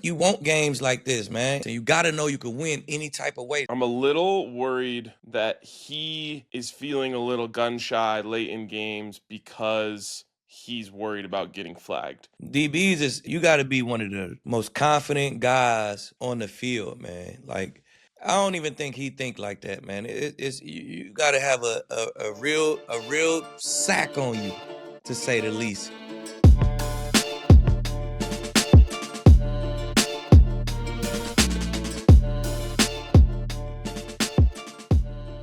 You want games like this, man. So you got to know you can win any type of way. I'm a little worried that he is feeling a little gun shy late in games because he's worried about getting flagged. DBs is you got to be one of the most confident guys on the field, man. Like I don't even think he think like that, man. It's you got to have a real sack on you, to say the least.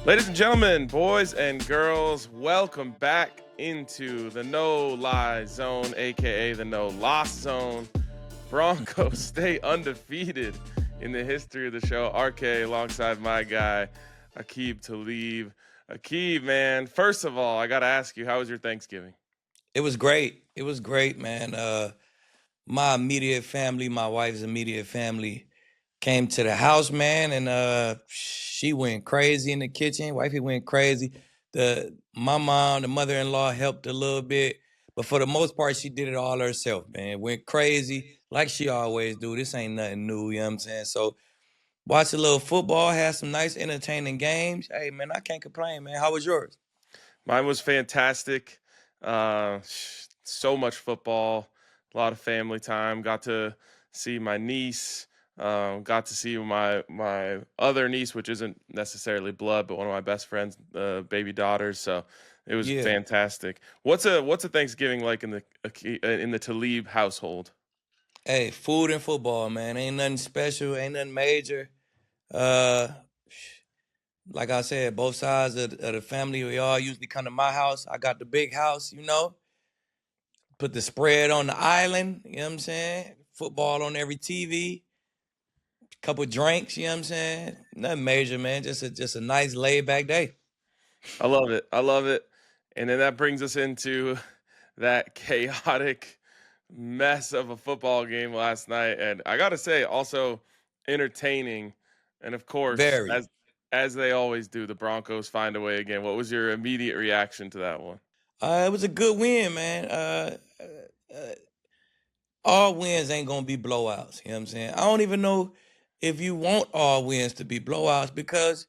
Ladies and gentlemen, boys and girls, welcome back into the No Lie Zone, aka the No Loss Zone. Broncos stay undefeated in the history of the show. RK alongside my guy, Aqib Talib. Aqib, man, first of all, I got to ask you, how was your Thanksgiving? It was great. It was great, man. My immediate family, my wife's immediate family, came to the house, man, and she went crazy in the kitchen. Wifey went crazy. My mom, the mother-in-law, helped a little bit, but for the most part, she did it all herself, man. Went crazy like she always do. This ain't nothing new, you know what I'm saying? So watch a little football, had some nice entertaining games. Hey, man, I can't complain, man. How was yours? Mine was fantastic. So much football, a lot of family time. Got to see my niece. Got to see my other niece, which isn't necessarily blood, but one of my best friend's baby daughters. So it was Yeah. fantastic. What's a Thanksgiving like in the Talib household? Hey, food and football, man. Ain't nothing special, ain't nothing major. Uh like I said, both sides of the family, we all usually come to my house. I got the big house, you know. Put the spread on the island, you know what I'm saying? Football on every TV, couple drinks, you know what I'm saying? Nothing major, man. Just a nice laid back day. I love it. I love it. And then that brings us into that chaotic mess of a football game last night. And I gotta say, also entertaining. And of course, Very. as they always do, the Broncos find a way again. What was your immediate reaction to that one? It was a good win, man. All wins ain't gonna be blowouts. You know what I'm saying? I don't even know if you want all wins to be blowouts because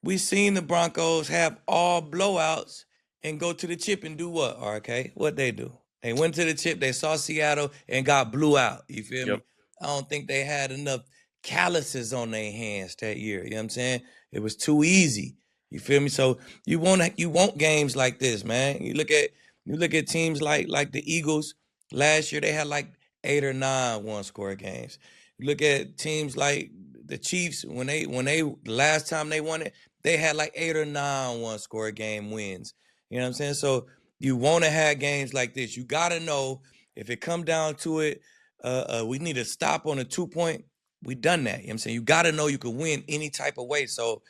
we seen the Broncos have all blowouts and go to the chip and do what, RK? What they do? They went to the chip, they saw Seattle and got blew out. You feel Yep. me? I don't think they had enough calluses on their hands that year. You know what I'm saying? It was too easy. You feel me? So you want games like this, man. You look at teams like the Eagles last year, they had like 8 or 9 one-score games. You look at teams like the Chiefs when they the last time they won it, they had like 8 or 9 one-score game wins. You know what I'm saying? So you want to have games like this. You got to know if it come down to it, we need to stop on a 2 point. We done that. You know what I'm saying? You got to know you can win any type of way. So,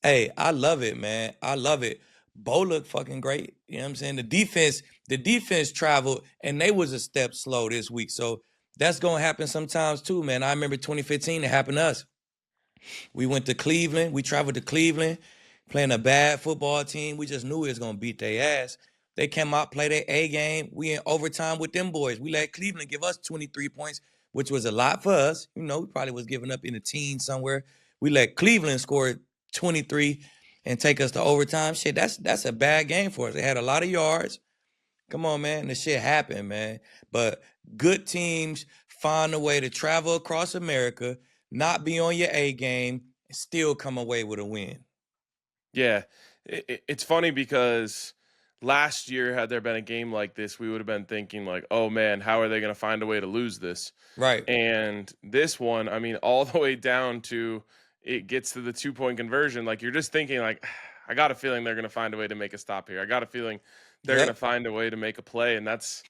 hey, I love it, man. I love it. Bo looked fucking great. You know what I'm saying? The defense traveled and they was a step slow this week. So that's gonna happen sometimes too, man. I remember 2015, it happened to us. We went to Cleveland. We traveled to Cleveland, playing a bad football team. We just knew we was gonna beat their ass. They came out, play their A game. We in overtime with them boys. We let Cleveland give us 23 points, which was a lot for us. You know, we probably was giving up in the teens somewhere. We let Cleveland score 23 and take us to overtime. Shit, that's a bad game for us. They had a lot of yards. Come on, man. This shit happened, man. But good teams find a way to travel across America, not be on your A game, and still come away with a win. Yeah. It's funny because last year, had there been a game like this, we would have been thinking like, oh man, how are they going to find a way to lose this? Right. And this one, I mean, all the way down to it gets to the 2 point conversion. Like you're just thinking, like, I got a feeling they're going to find a way to make a stop here. I got a feeling they're going to Yep. find a way to make a play, and that's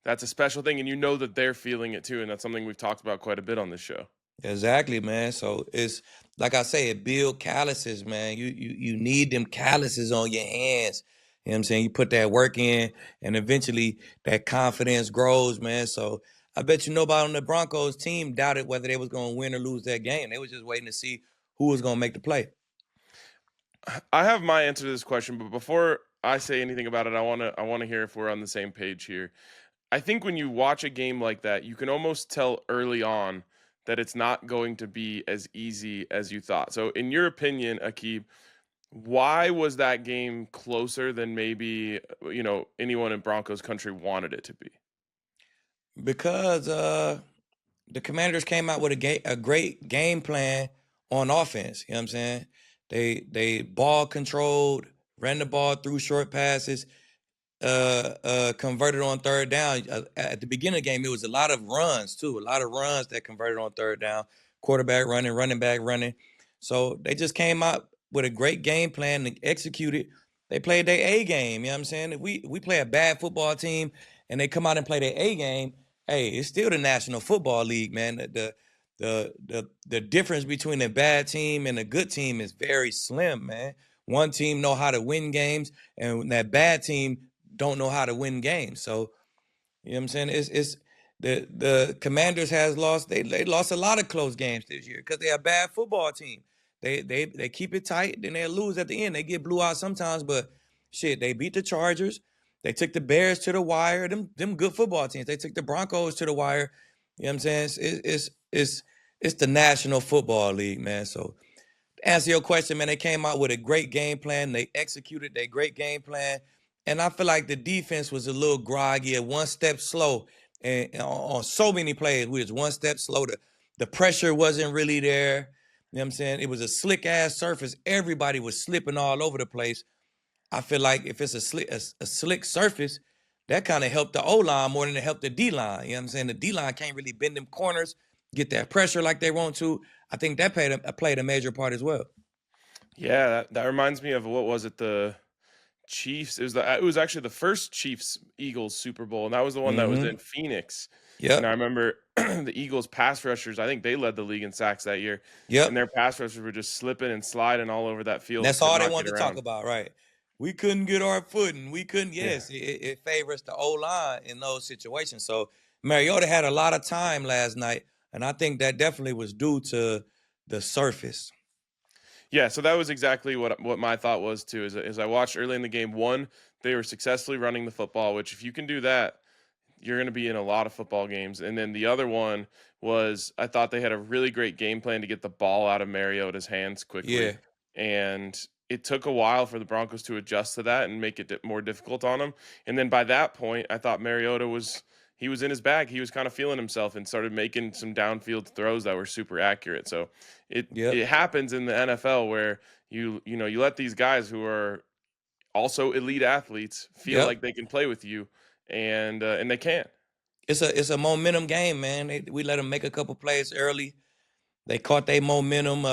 a special thing. And you know that they're feeling it too, and that's something we've talked about quite a bit on this show. Exactly, man. So it's like I say, it build calluses, man. You need them calluses on your hands. You know what I'm saying? You put that work in and eventually that confidence grows, man. So I bet you nobody on the Broncos team doubted whether they was gonna win or lose that game. They was just waiting to see who was gonna make the play. I have my answer to this question, but before I say anything about it, I want to hear if we're on the same page here. I think when you watch a game like that, you can almost tell early on that it's not going to be as easy as you thought. So, in your opinion, Aqib, why was that game closer than maybe anyone in Broncos country wanted it to be? Because the Commanders came out with a great game plan on offense. You know what I'm saying? They ball controlled, ran the ball through short passes, converted on third down. At the beginning of the game, it was a lot of runs too. A lot of runs that converted on third down. Quarterback running, running back running. So they just came out with a great game plan and executed. They played their A game. You know what I'm saying? If we play a bad football team and they come out and play their A game, hey, it's still the National Football League, man. The difference between a bad team and a good team is very slim, man. One team know how to win games, and that bad team don't know how to win games. So, you know what I'm saying? It's the Commanders has lost. They lost a lot of close games this year because they're a bad football team. They keep it tight, then they lose at the end. They get blew out sometimes, but shit, they beat the Chargers. They took the Bears to the wire. Them good football teams. They took the Broncos to the wire. You know what I'm saying? It's the National Football League, man. So to answer your question, man, they came out with a great game plan. They executed their great game plan. And I feel like the defense was a little groggy, one step slow. And on so many plays, we was one step slow. The pressure wasn't really there. You know what I'm saying? It was a slick ass surface. Everybody was slipping all over the place. I feel like if it's a slick surface, that kind of helped the O-line more than it helped the D-line. You know what I'm saying? The D-line can't really bend them corners, get that pressure like they want to. I think that played a major part as well. Yeah, that reminds me of, what was it, the Chiefs? It was actually the first Chiefs Eagles Super Bowl, and that was the one that was in Phoenix. And I Yep. remember the Eagles pass rushers, I think they led the league in sacks that year. And Yep. their pass rushers were just slipping and sliding all over that field and That's could all they not get wanted to talk around. about, right? We couldn't get our footing. We couldn't. Yeah. Yes, it favors the O line in those situations. So Mariota had a lot of time last night, and I think that definitely was due to the surface. Yeah, so that was exactly what my thought was too. As I watched early in the game, one, they were successfully running the football, which if you can do that, you're going to be in a lot of football games. And then the other one was, I thought they had a really great game plan to get the ball out of Mariota's hands quickly. Yeah. And it took a while for the Broncos to adjust to that and make it more difficult on them. And then by that point, I thought Mariota was in his bag. He was kind of feeling himself and started making some downfield throws that were super accurate. So Yep. it happens in the NFL where you let these guys who are also elite athletes feel Yep. like they can play with you, and they can't. It's a momentum game, man. We let them make a couple plays early. They caught their momentum.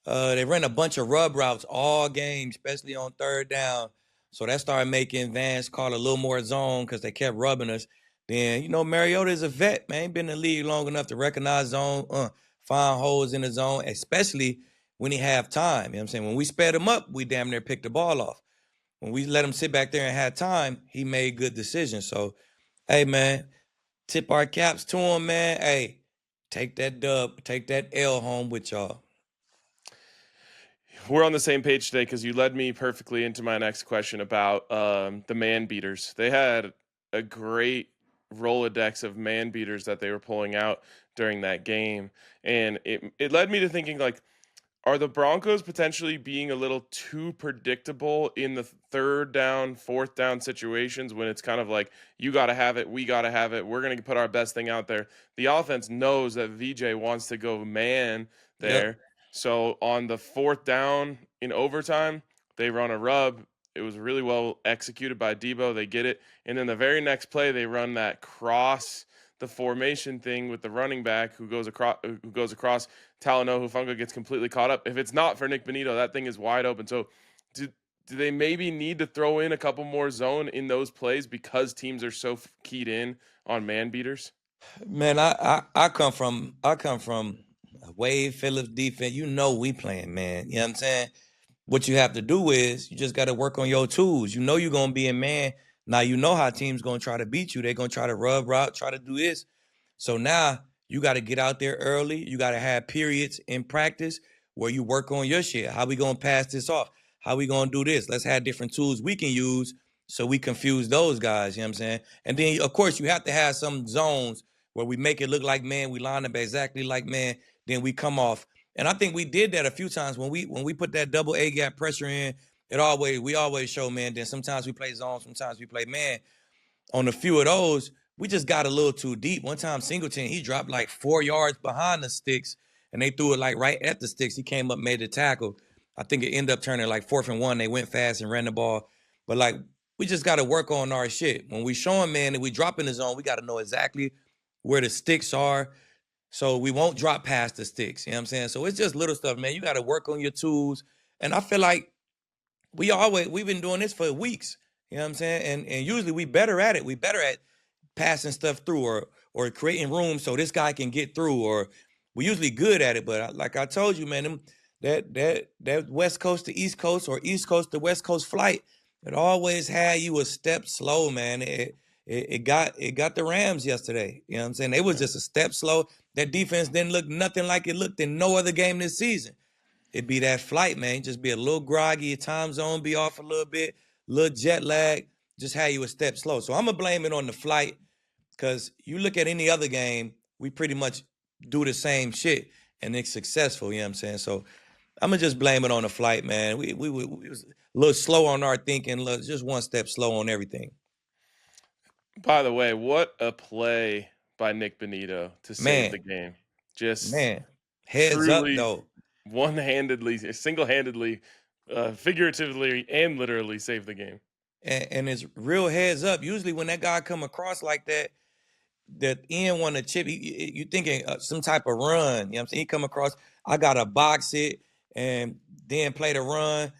They ran a bunch of rub routes all game, especially on third down. So that started making Vance call a little more zone because they kept rubbing us. Then, Mariota is a vet, man. He been in the league long enough to recognize zone, find holes in the zone, especially when he have time. You know what I'm saying? When we sped him up, we damn near picked the ball off. When we let him sit back there and had time, he made good decisions. So, hey, man, tip our caps to him, man. Hey, take that dub, take that L home with y'all. We're on the same page today because you led me perfectly into my next question about the man beaters. They had a great Rolodex of man beaters that they were pulling out during that game, and it led me to thinking, like, are the Broncos potentially being a little too predictable in the third down, fourth down situations when it's kind of like, you got to have it, we got to have it, we're going to put our best thing out there? The offense knows that VJ wants to go man Yep. there. So on the fourth down in overtime, they run a rub. It was really well executed by Debo. They get it. And then the very next play, they run that cross the formation thing with the running back who goes across. Talanoa Hufanga gets completely caught up. If it's not for Nick Bonito, that thing is wide open. So do they maybe need to throw in a couple more zone in those plays because teams are so keyed in on man beaters? Man, I come from Wade Phillips defense. We playing, man. You know what I'm saying? What you have to do is you just got to work on your tools. You're gonna be a man. Now you know how teams gonna try to beat you. They're gonna try to rub route, try to do this. So now you got to get out there early. You got to have periods in practice where you work on your shit. How we gonna pass this off? How we gonna do this? Let's have different tools we can use so we confuse those guys. You know what I'm saying? And then of course you have to have some zones where we make it look like man, we line up exactly like man, then we come off. And I think we did that a few times when we put that double A gap pressure in. We always show man. Then sometimes we play zone, sometimes we play man. On a few of those, we just got a little too deep. One time, Singleton, he dropped like 4 yards behind the sticks, and they threw it like right at the sticks. He came up, made the tackle. I think it ended up turning like 4th and 1. They went fast and ran the ball. But like, we just got to work on our shit. When we showing man that we drop in the zone, we got to know exactly where the sticks are, so we won't drop past the sticks. You know what I'm saying? So it's just little stuff, man. You got to work on your tools. And I feel like we've been doing this for weeks. You know what I'm saying? And usually we better at it. We better at passing stuff through or creating room so this guy can get through. Or we usually good at it. But like I told you, man, that West Coast to East Coast or East Coast to West Coast flight, it always had you a step slow, man. It got the Rams yesterday. You know what I'm saying? They was just a step slow. That defense didn't look nothing like it looked in no other game this season. It'd be that flight, man. Just be a little groggy, your time zone be off a little bit, little jet lag, just had you a step slow. So I'm going to blame it on the flight, because you look at any other game, we pretty much do the same shit, and it's successful, you know what I'm saying? So I'm going to just blame it on the flight, man. We was a little slow on our thinking, just one step slow on everything. By the way, what a play by Nick Bonito to save the game. Just heads up, truly though. One-handedly, single-handedly, figuratively, and literally save the game. And it's real heads up. Usually when that guy come across like that end want to chip, you thinking some type of run. You know what I'm saying? He come across, I got to box it and then play the run.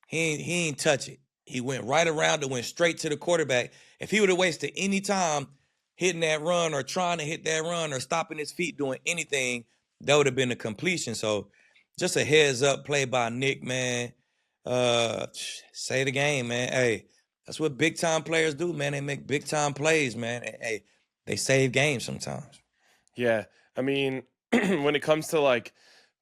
He ain't touch it. He went right around and went straight to the quarterback. If he would have wasted any time hitting that run or trying to hit that run or stopping his feet doing anything, that would have been a completion. So just a heads up play by Nick, man. Say the game, man. Hey, that's what big time players do, man. They make big time plays, man. And, hey, they save games sometimes. Yeah. I mean, when it comes to like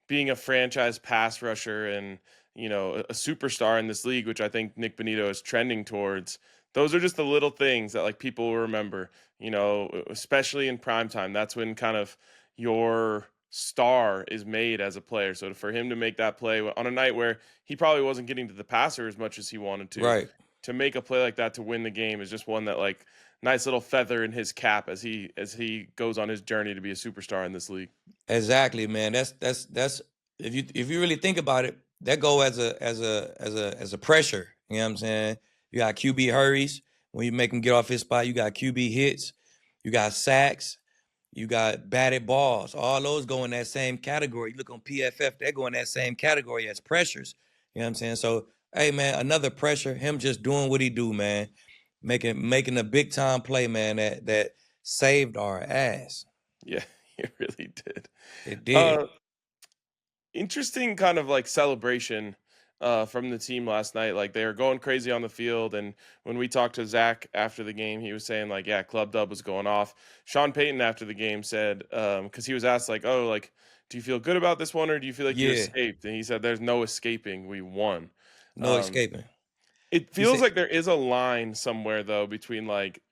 being a franchise pass rusher and, you know, a superstar in this league, which I think Nick Bonito is trending towards, those are just the little things that like people will remember, you know, especially in primetime. That's when kind of your star is made as a player. So for him to make that play on a night where he probably wasn't getting to the passer as much as he wanted to, right, to make a play like that to win the game is just one that like nice little feather in his cap as he goes on his journey to be a superstar in this league. Exactly, man. That's if you really think about it, that go as a pressure. You know what I'm saying? You got QB hurries when you make him get off his spot. You got QB hits. You got sacks. You got batted balls. All those go in that same category. You look on PFF, they go in that same category as pressures. You know what I'm saying? So, hey, man, another pressure. Him just doing what he do, man. Making a big time play, man, that saved our ass. Yeah, it really did. It did. Interesting kind of like celebration from the team last night. Like they were going crazy on the field. And when we talked to Zach after the game, he was saying like, yeah, Club Dub was going off. Sean Payton after the game said, because he was asked like, oh, like, do you feel good about this one or do you feel like you escaped? And he said, there's no escaping. We won. No escaping. It feels like there is a line somewhere though between like,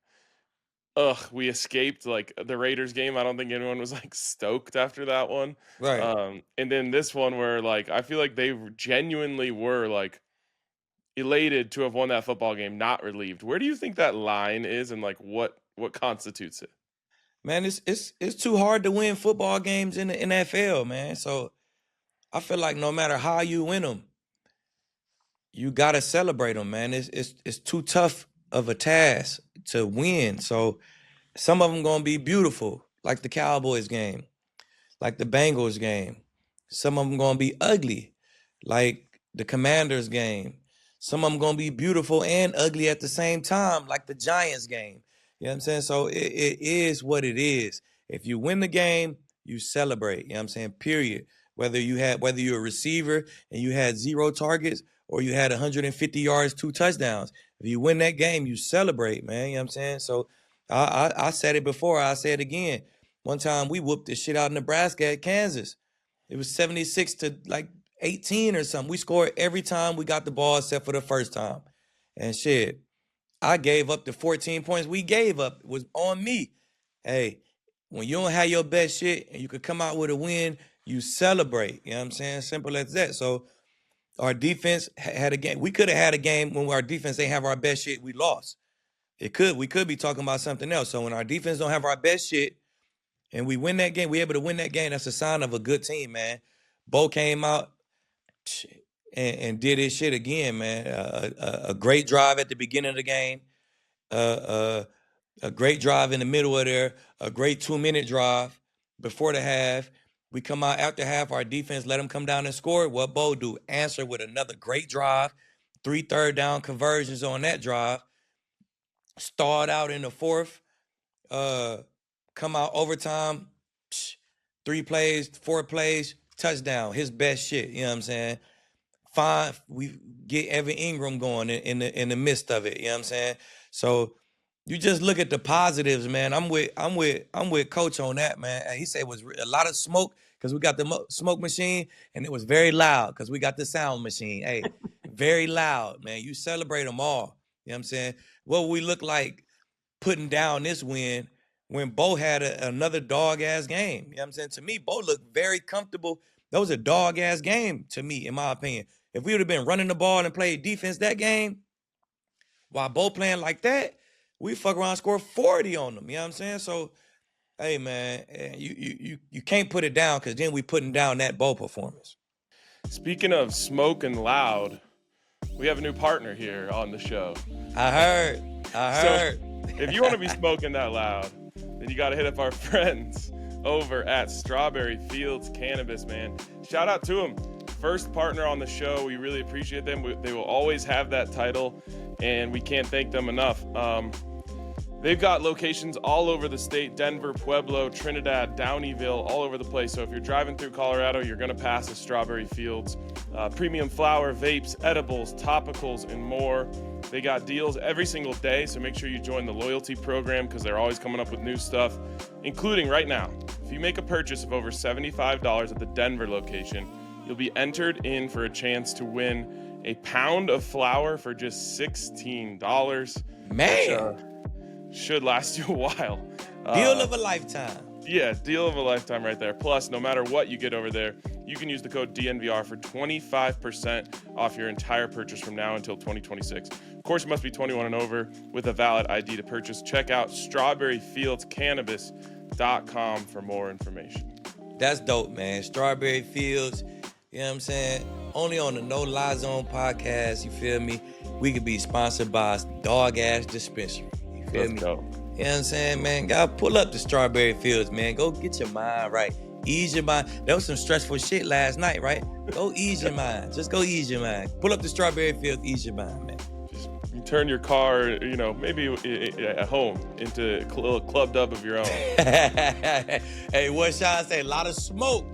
we escaped like the Raiders game. I don't think anyone was like stoked after that one. Right. And then this one where like I feel like they genuinely were like elated to have won that football game, not relieved. Where do you think that line is and like what constitutes it? Man, it's too hard to win football games in the NFL, man. So I feel like no matter how you win them, you gotta celebrate them, man. It's too tough of a task to win. So some of them gonna be beautiful, like the Cowboys game, like the Bengals game. Some of them gonna be ugly, like the Commanders game. Some of them gonna be beautiful and ugly at the same time, like the Giants game. You know what I'm saying? So it is what it is. If you win the game, you celebrate. You know what I'm saying? Period. Whether you're a receiver and you had 0 targets or you had 150 yards, 2 touchdowns. If you win that game, you celebrate, man. You know what I'm saying? So I said it before, I say it again. One time we whooped the shit out of Nebraska at Kansas. It was 76 to like 18 or something. We scored every time we got the ball except for the first time. And shit, I gave up the 14 points we gave up. It was on me. Hey, when you don't have your best shit and you could come out with a win, you celebrate. You know what I'm saying? Simple as that. So our defense had a game. We could have had a game when our defense ain't have our best shit. We lost. We could be talking about something else. So when our defense don't have our best shit and we win that game, we able to win that game. That's a sign of a good team, man. Bo came out and did his shit again, man. A great drive at the beginning of the game. A great drive in the middle of there. A great 2-minute drive before the half. We come out after half. Our defense let them come down and score. What Bo do? Answer with another great drive. 3 third-down conversions on that drive. Start out in the fourth. Come out overtime. 3 plays, 4 plays, touchdown. His best shit. You know what I'm saying? Fine. We get Evan Ingram going in the midst of it. You know what I'm saying? So you just look at the positives, man. I'm with Coach on that, man. And he said it was a lot of smoke because we got the smoke machine, and it was very loud because we got the sound machine. Hey, very loud, man. You celebrate them all. You know what I'm saying? What would we look like putting down this win when Bo had another dog-ass game? You know what I'm saying? To me, Bo looked very comfortable. That was a dog-ass game to me, in my opinion. If we would have been running the ball and played defense that game, while Bo playing like that, we fuck around and score 40 on them. You know what I'm saying? So, hey, man, you can't put it down because then we putting down that Bo performance. Speaking of smoke and loud, we have a new partner here on the show. I heard. So if you want to be smoking that loud, then you got to hit up our friends over at Strawberry Fields Cannabis, man. Shout out to them. First partner on the show. We really appreciate them. They will always have that title, and we can't thank them enough. They've got locations all over the state: Denver, Pueblo, Trinidad, Downeyville, all over the place. So if you're driving through Colorado, you're going to pass a Strawberry Fields. Premium flower, vapes, edibles, topicals, and more. They got deals every single day, so make sure you join the loyalty program because they're always coming up with new stuff, including right now. If you make a purchase of over $75 at the Denver location, you'll be entered in for a chance to win a pound of flour for just $16. Man. Which, should last you a while. Deal of a lifetime. Yeah, deal of a lifetime right there. Plus, no matter what you get over there, you can use the code DNVR for 25% off your entire purchase from now until 2026. Of course, you must be 21 and over with a valid ID to purchase. Check out strawberryfieldscannabis.com for more information. That's dope, man. Strawberry Fields, you know what I'm saying? Only on the No Lie Zone podcast, you feel me? We could be sponsored by Dog Ass Dispensary. You feel me? Go. You know what I'm saying, man? Gotta pull up the Strawberry Fields, man. Go get your mind right. Ease your mind. That was some stressful shit last night, right? Go ease your mind. Just go ease your mind. Pull up the Strawberry Fields, ease your mind, man. Just turn your car, maybe at home into a little club dub of your own. Hey, what Sean say? A lot of smoke.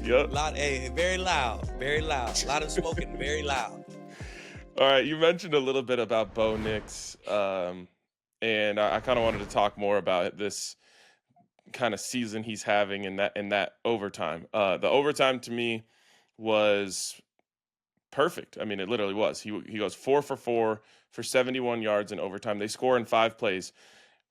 Yep. Very loud. Very loud. A lot of smoking, very loud. All right, you mentioned a little bit about Bo Nix, and I kind of wanted to talk more about this kind of season he's having in that overtime. The overtime to me was perfect. I mean, it literally was. He goes 4 for 4 for 71 yards in overtime. They score in 5 plays,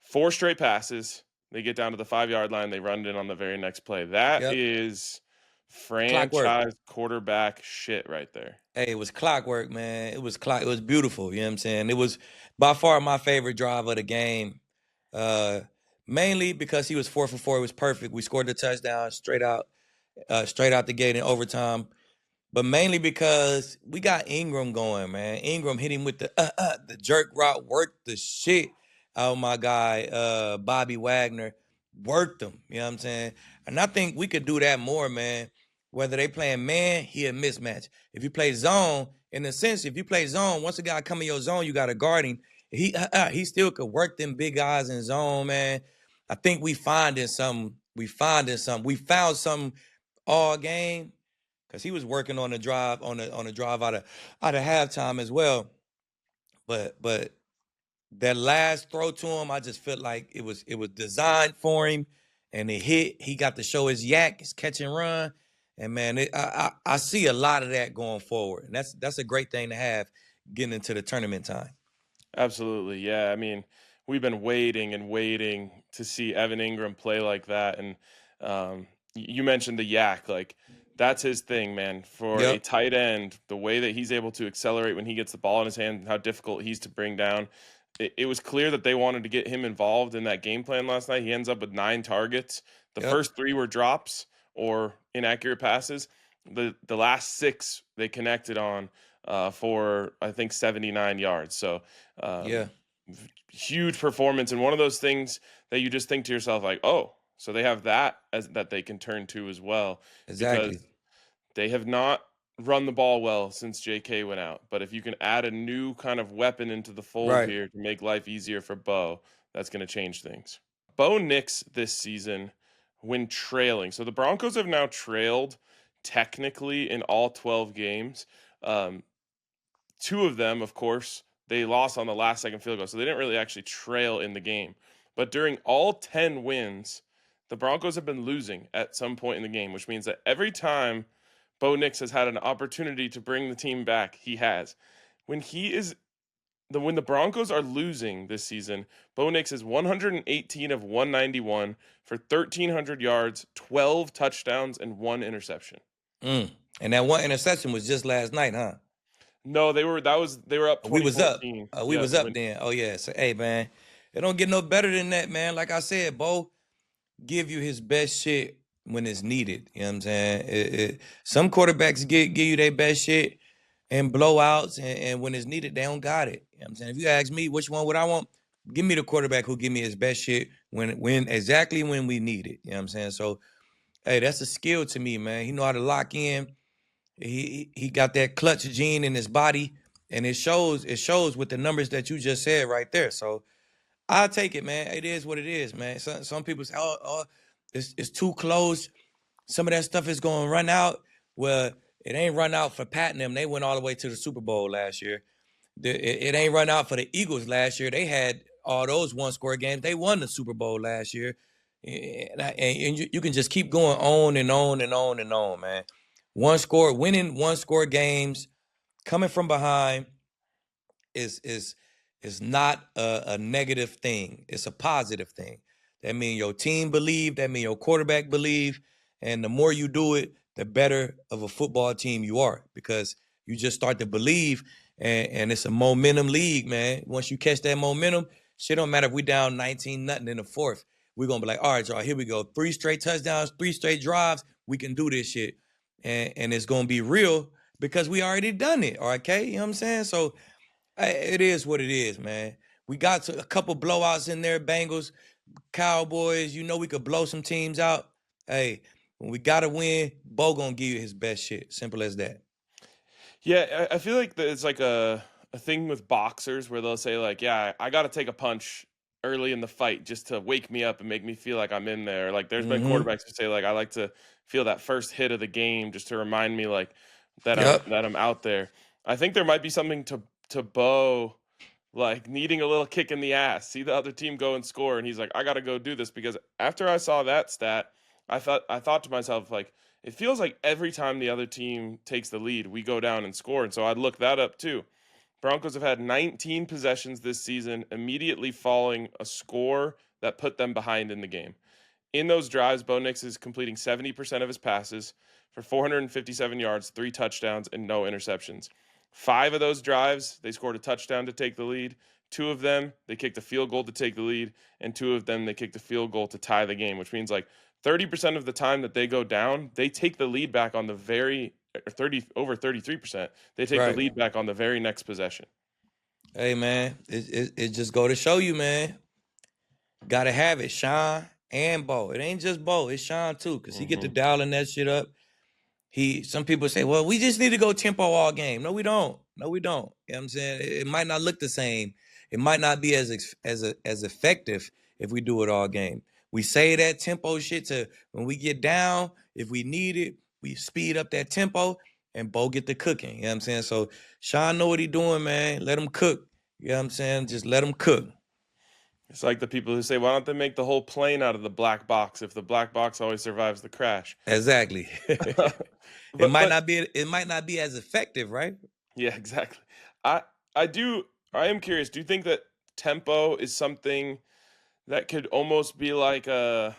4 straight passes. They get down to the 5-yard line. They run it in on the very next play. That is franchise quarterback shit right there. Hey, it was clockwork, man. It was beautiful. You know what I'm saying? It was by far my favorite drive of the game. Mainly because he was 4 for 4. It was perfect. We scored the touchdown straight out the gate in overtime. But mainly because we got Ingram going, man. Ingram hit him with the jerk route, worked the shit out of my guy, Bobby Wagner. Worked him, you know what I'm saying? And I think we could do that more, man. Whether they playing man, he a mismatch. If you play zone, in a sense, if you play zone, once a guy come in your zone, you got to guard him. He still could work them big guys in zone, man. I think we finding something. We found something all game because he was working on the drive on the drive out of halftime as well. But that last throw to him, I just felt like it was designed for him, and it hit. He got to show his yak, his catch and run, and man, I see a lot of that going forward, and that's a great thing to have getting into the tournament time. Absolutely, yeah. I mean, we've been waiting to see Evan Ingram play like that. And you mentioned the yak, like that's his thing, man. For a Yep. tight end, the way that he's able to accelerate when he gets the ball in his hand and how difficult he's to bring down. It was clear that they wanted to get him involved in that game plan last night. He ends up with 9 targets. The Yep. first 3 were drops or inaccurate passes. The last 6 they connected on for I think 79 yards. So Yeah. huge performance, and one of those things that you just think to yourself like, oh, so they have that as that they can turn to as well, because Exactly. they have not run the ball well since JK went out. But if you can add a new kind of weapon into the fold Right. here to make life easier for Bo, that's going to change things. Bo Nix this season when trailing. So the Broncos have now trailed technically in all 12 games. 2 of them, of course, they lost on the last second field goal. So they didn't really actually trail in the game. But during all 10 wins, the Broncos have been losing at some point in the game, which means that every time Bo Nix has had an opportunity to bring the team back, he has. When the Broncos are losing this season, Bo Nix is 118 of 191 for 1,300 yards, 12 touchdowns, and 1 interception. And that one interception was just last night, huh? No, they were up We was up. 2014. We Yeah, was up then. Oh yeah. So hey man, it don't get no better than that, man. Like I said, Bo give you his best shit when it's needed. You know what I'm saying? Some quarterbacks give you their best shit and blowouts, and when it's needed, they don't got it. You know what I'm saying? If you ask me which one would I want, give me the quarterback who give me his best shit when exactly when we need it. You know what I'm saying? So hey, that's a skill to me, man. He know how to lock in. He got that clutch gene in his body, and it shows with the numbers that you just said right there. So I'll take it, man. It is what it is, man. Some people say, oh, it's too close. Some of that stuff is going to run out. Well, it ain't run out for Pat and them. They went all the way to the Super Bowl last year. It ain't run out for the Eagles last year. They had all those one-score games. They won the Super Bowl last year. And you can just keep going on and on and on and on, man. Winning one-score games, coming from behind is not a negative thing. It's a positive thing. That means your team believe. That means your quarterback believe. And the more you do it, the better of a football team you are, because you just start to believe, and it's a momentum league, man. Once you catch that momentum, shit don't matter if we down 19-0 in the fourth. We're gonna be like, all right, y'all, here we go. 3 straight touchdowns, 3 straight drives. We can do this shit. And it's gonna be real because we already done it. Okay, you know what I'm saying? So it is what it is, man. We got a couple blowouts in there, Bengals, Cowboys. You know we could blow some teams out. Hey, when we gotta win, Bo gonna give you his best shit. Simple as that. Yeah, I feel like it's like a thing with boxers where they'll say like, yeah, I got to take a punch early in the fight just to wake me up and make me feel like I'm in there. Like there's been Mm-hmm. quarterbacks who say like I like to feel that first hit of the game just to remind me like Yep. that I'm out there. I think there might be something to Bo like needing a little kick in the ass. See the other team go and score and he's like, I got to go do this, because after I saw that stat, I thought to myself like, it feels like every time the other team takes the lead, we go down and score. And so I'd look that up too. Broncos have had 19 possessions this season, immediately following a score that put them behind in the game. In those drives, Bo Nix is completing 70% of his passes for 457 yards, 3 touchdowns, and no interceptions. 5 of those drives, they scored a touchdown to take the lead. 2 of them, they kicked a field goal to take the lead. And 2 of them, they kicked a field goal to tie the game, which means like 30% of the time that they go down, they take the lead back on the over 33%. They take the Right. lead back on the very next possession. Hey man, it just go to show you, man. Gotta have it, Sean and Bo. It ain't just Bo, it's Sean too, because he get to dialing that shit up. Some people say, well, we just need to go tempo all game. No, we don't. No, we don't. You know what I'm saying? It might not look the same. It might not be as effective if we do it all game. We say that tempo shit to when we get down, if we need it, we speed up that tempo and Bo get the cooking. You know what I'm saying? So Sean know what he doing, man. Let him cook. You know what I'm saying? Just let him cook. It's like the people who say, why don't they make the whole plane out of the black box if the black box always survives the crash? Exactly. It but might but not be as effective, right? yeah, exactly. I I am curious, do you think that tempo is something that could almost be like a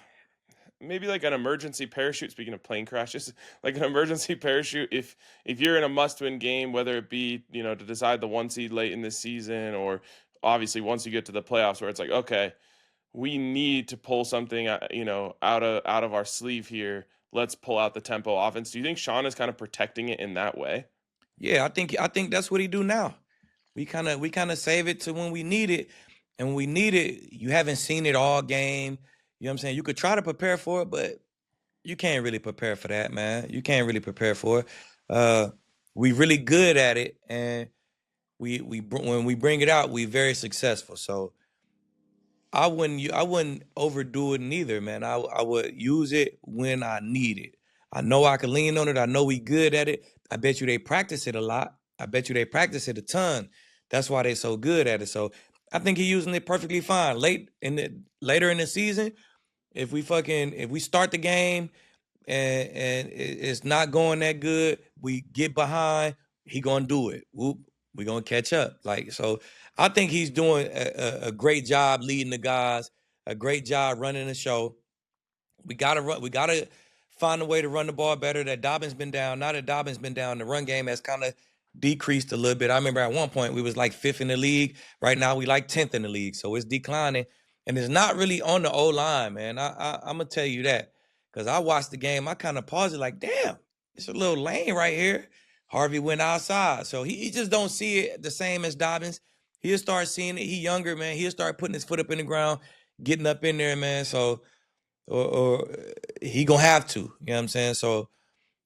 maybe like an emergency parachute. Speaking of plane crashes, like an emergency parachute if you're in a must-win game, whether it be to decide the 1 seed late in this season, or obviously once you get to the playoffs, where it's like, okay, we need to pull something out of our sleeve here. Let's pull out the tempo offense. Do you think Sean is kind of protecting it in that way? Yeah, I think that's what he do now. We kind of save it to when we need it, and when we need it, you haven't seen it all game. You know what I'm saying? You could try to prepare for it, but you can't really prepare for that, man. You can't really prepare for it. Uh, we really good at it, and when we bring it out, we very successful. So I wouldn't overdo it neither, man. I would use it when I need it. I know I can lean on it. I know we good at it. I bet you they practice it a lot. I bet you they practice it a ton. That's why they so good at it. So I think he's using it perfectly fine. Later in the season, if we start the game and it's not going that good, we get behind, he gonna do it. Whoop, we gonna catch up. Like so, I think he's doing a great job leading the guys, a great job running the show. We gotta run. We gotta find a way to run the ball better. That Dobbins been down. Now that Dobbins been down, the run game has kind of decreased a little bit. I remember at one point we was like fifth in the league. Right now we like 10th in the league, so it's declining, and it's not really on the O line, man. I'm gonna tell you that because I watched the game. I kind of paused it like, damn, it's a little lane right here. Harvey went outside, so he just don't see it the same as Dobbins. He'll start seeing it. He younger, man. He'll start putting his foot up in the ground, getting up in there, man. So or he gonna have to. You know what I'm saying? So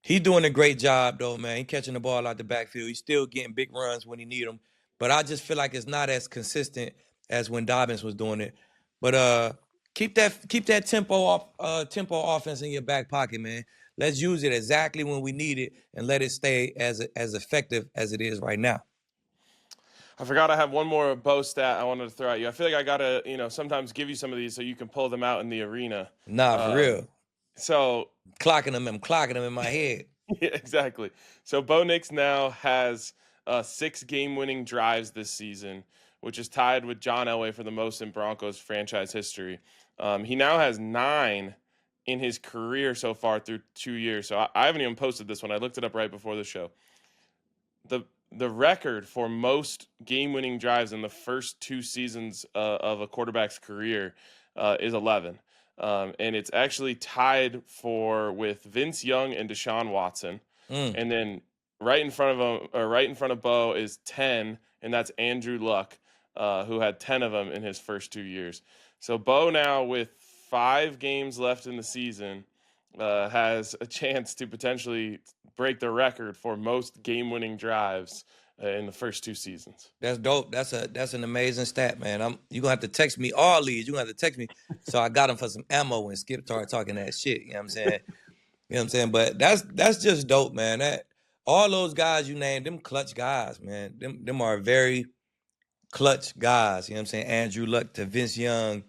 he doing a great job though, man. He catching the ball out the backfield. He's still getting big runs when he need them. But I just feel like it's not as consistent as when Dobbins was doing it. But keep that tempo offense in your back pocket, man. Let's use it exactly when we need it and let it stay as effective as it is right now. I forgot I have one more Bo stat I wanted to throw at you. I feel like I gotta, sometimes give you some of these so you can pull them out in the arena. Nah, for Um, real. so I'm clocking them in my head. yeah, exactly. So Bo Nix now has 6 game-winning drives this season, which is tied with John Elway for the most in Broncos franchise history. He now has 9 in his career so far through 2 years. So I haven't even posted this one. I looked it up right before the show. The record for most game-winning drives in the first 2 seasons of a quarterback's career is 11, and it's actually tied with Vince Young and Deshaun Watson, Mm. and then right in front of him, or right in front of Bo, is 10, and that's Andrew Luck, who had 10 of them in his first 2 years. So Bo now, with 5 games left in the season, has a chance to potentially break the record for most game-winning drives in the first 2 seasons. That's dope. That's an amazing stat, man. You gonna have to text me all these. You gonna have to text me so I got him for some ammo when Skip started talking that shit. You know what I'm saying? You know what I'm saying? But that's just dope, man. That all those guys you named, them clutch guys, man. Them are very clutch guys. You know what I'm saying? Andrew Luck to Vince Young.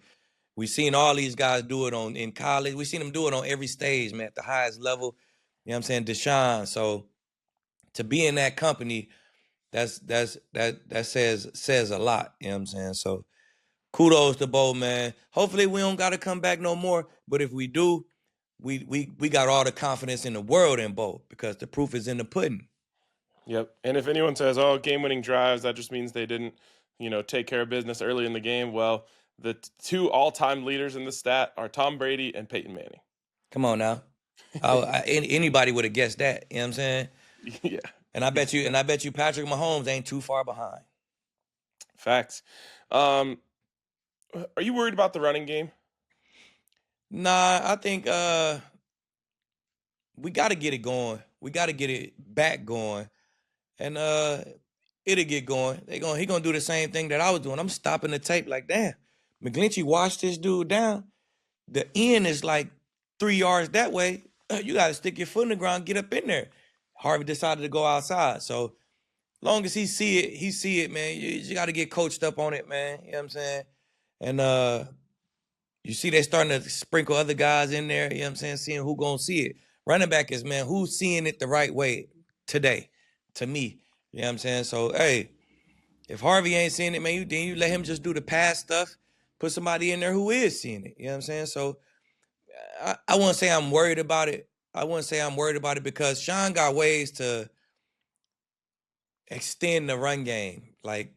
We seen all these guys do it in college. We seen them do it on every stage, man, at the highest level. You know what I'm saying? Deshaun. So to be in that company, that says a lot. You know what I'm saying? So kudos to Bo, man. Hopefully we don't gotta come back no more. But if we do, we got all the confidence in the world in Bo because the proof is in the pudding. Yep. And if anyone says, "Oh, game-winning drives," that just means they didn't, take care of business early in the game. Well, the two all-time leaders in the stat are Tom Brady and Peyton Manning. Come on now. Anybody would have guessed that. You know what I'm saying? Yeah. And I bet you Patrick Mahomes ain't too far behind. Facts. Um, are you worried about the running game? Nah, I think we gotta get it going. We gotta get it back going. And it'll get going. He gonna do the same thing that I was doing. I'm stopping the tape like, damn, McGlinchey washed this dude down. The end is like 3 yards that way. You gotta stick your foot in the ground, get up in there. Harvey decided to go outside. So long as he see it, man. You gotta get coached up on it, man. You know what I'm saying? And you see they starting to sprinkle other guys in there, you know what I'm saying? Seeing who gonna see it. Running back is, man, who's seeing it the right way today, to me. You know what I'm saying? So, hey, if Harvey ain't seeing it, man, then you let him just do the pass stuff. put somebody in there who is seeing it. You know what I'm saying? So I wouldn't say I'm worried about it. I wouldn't say I'm worried about it because Sean got ways to extend the run game, like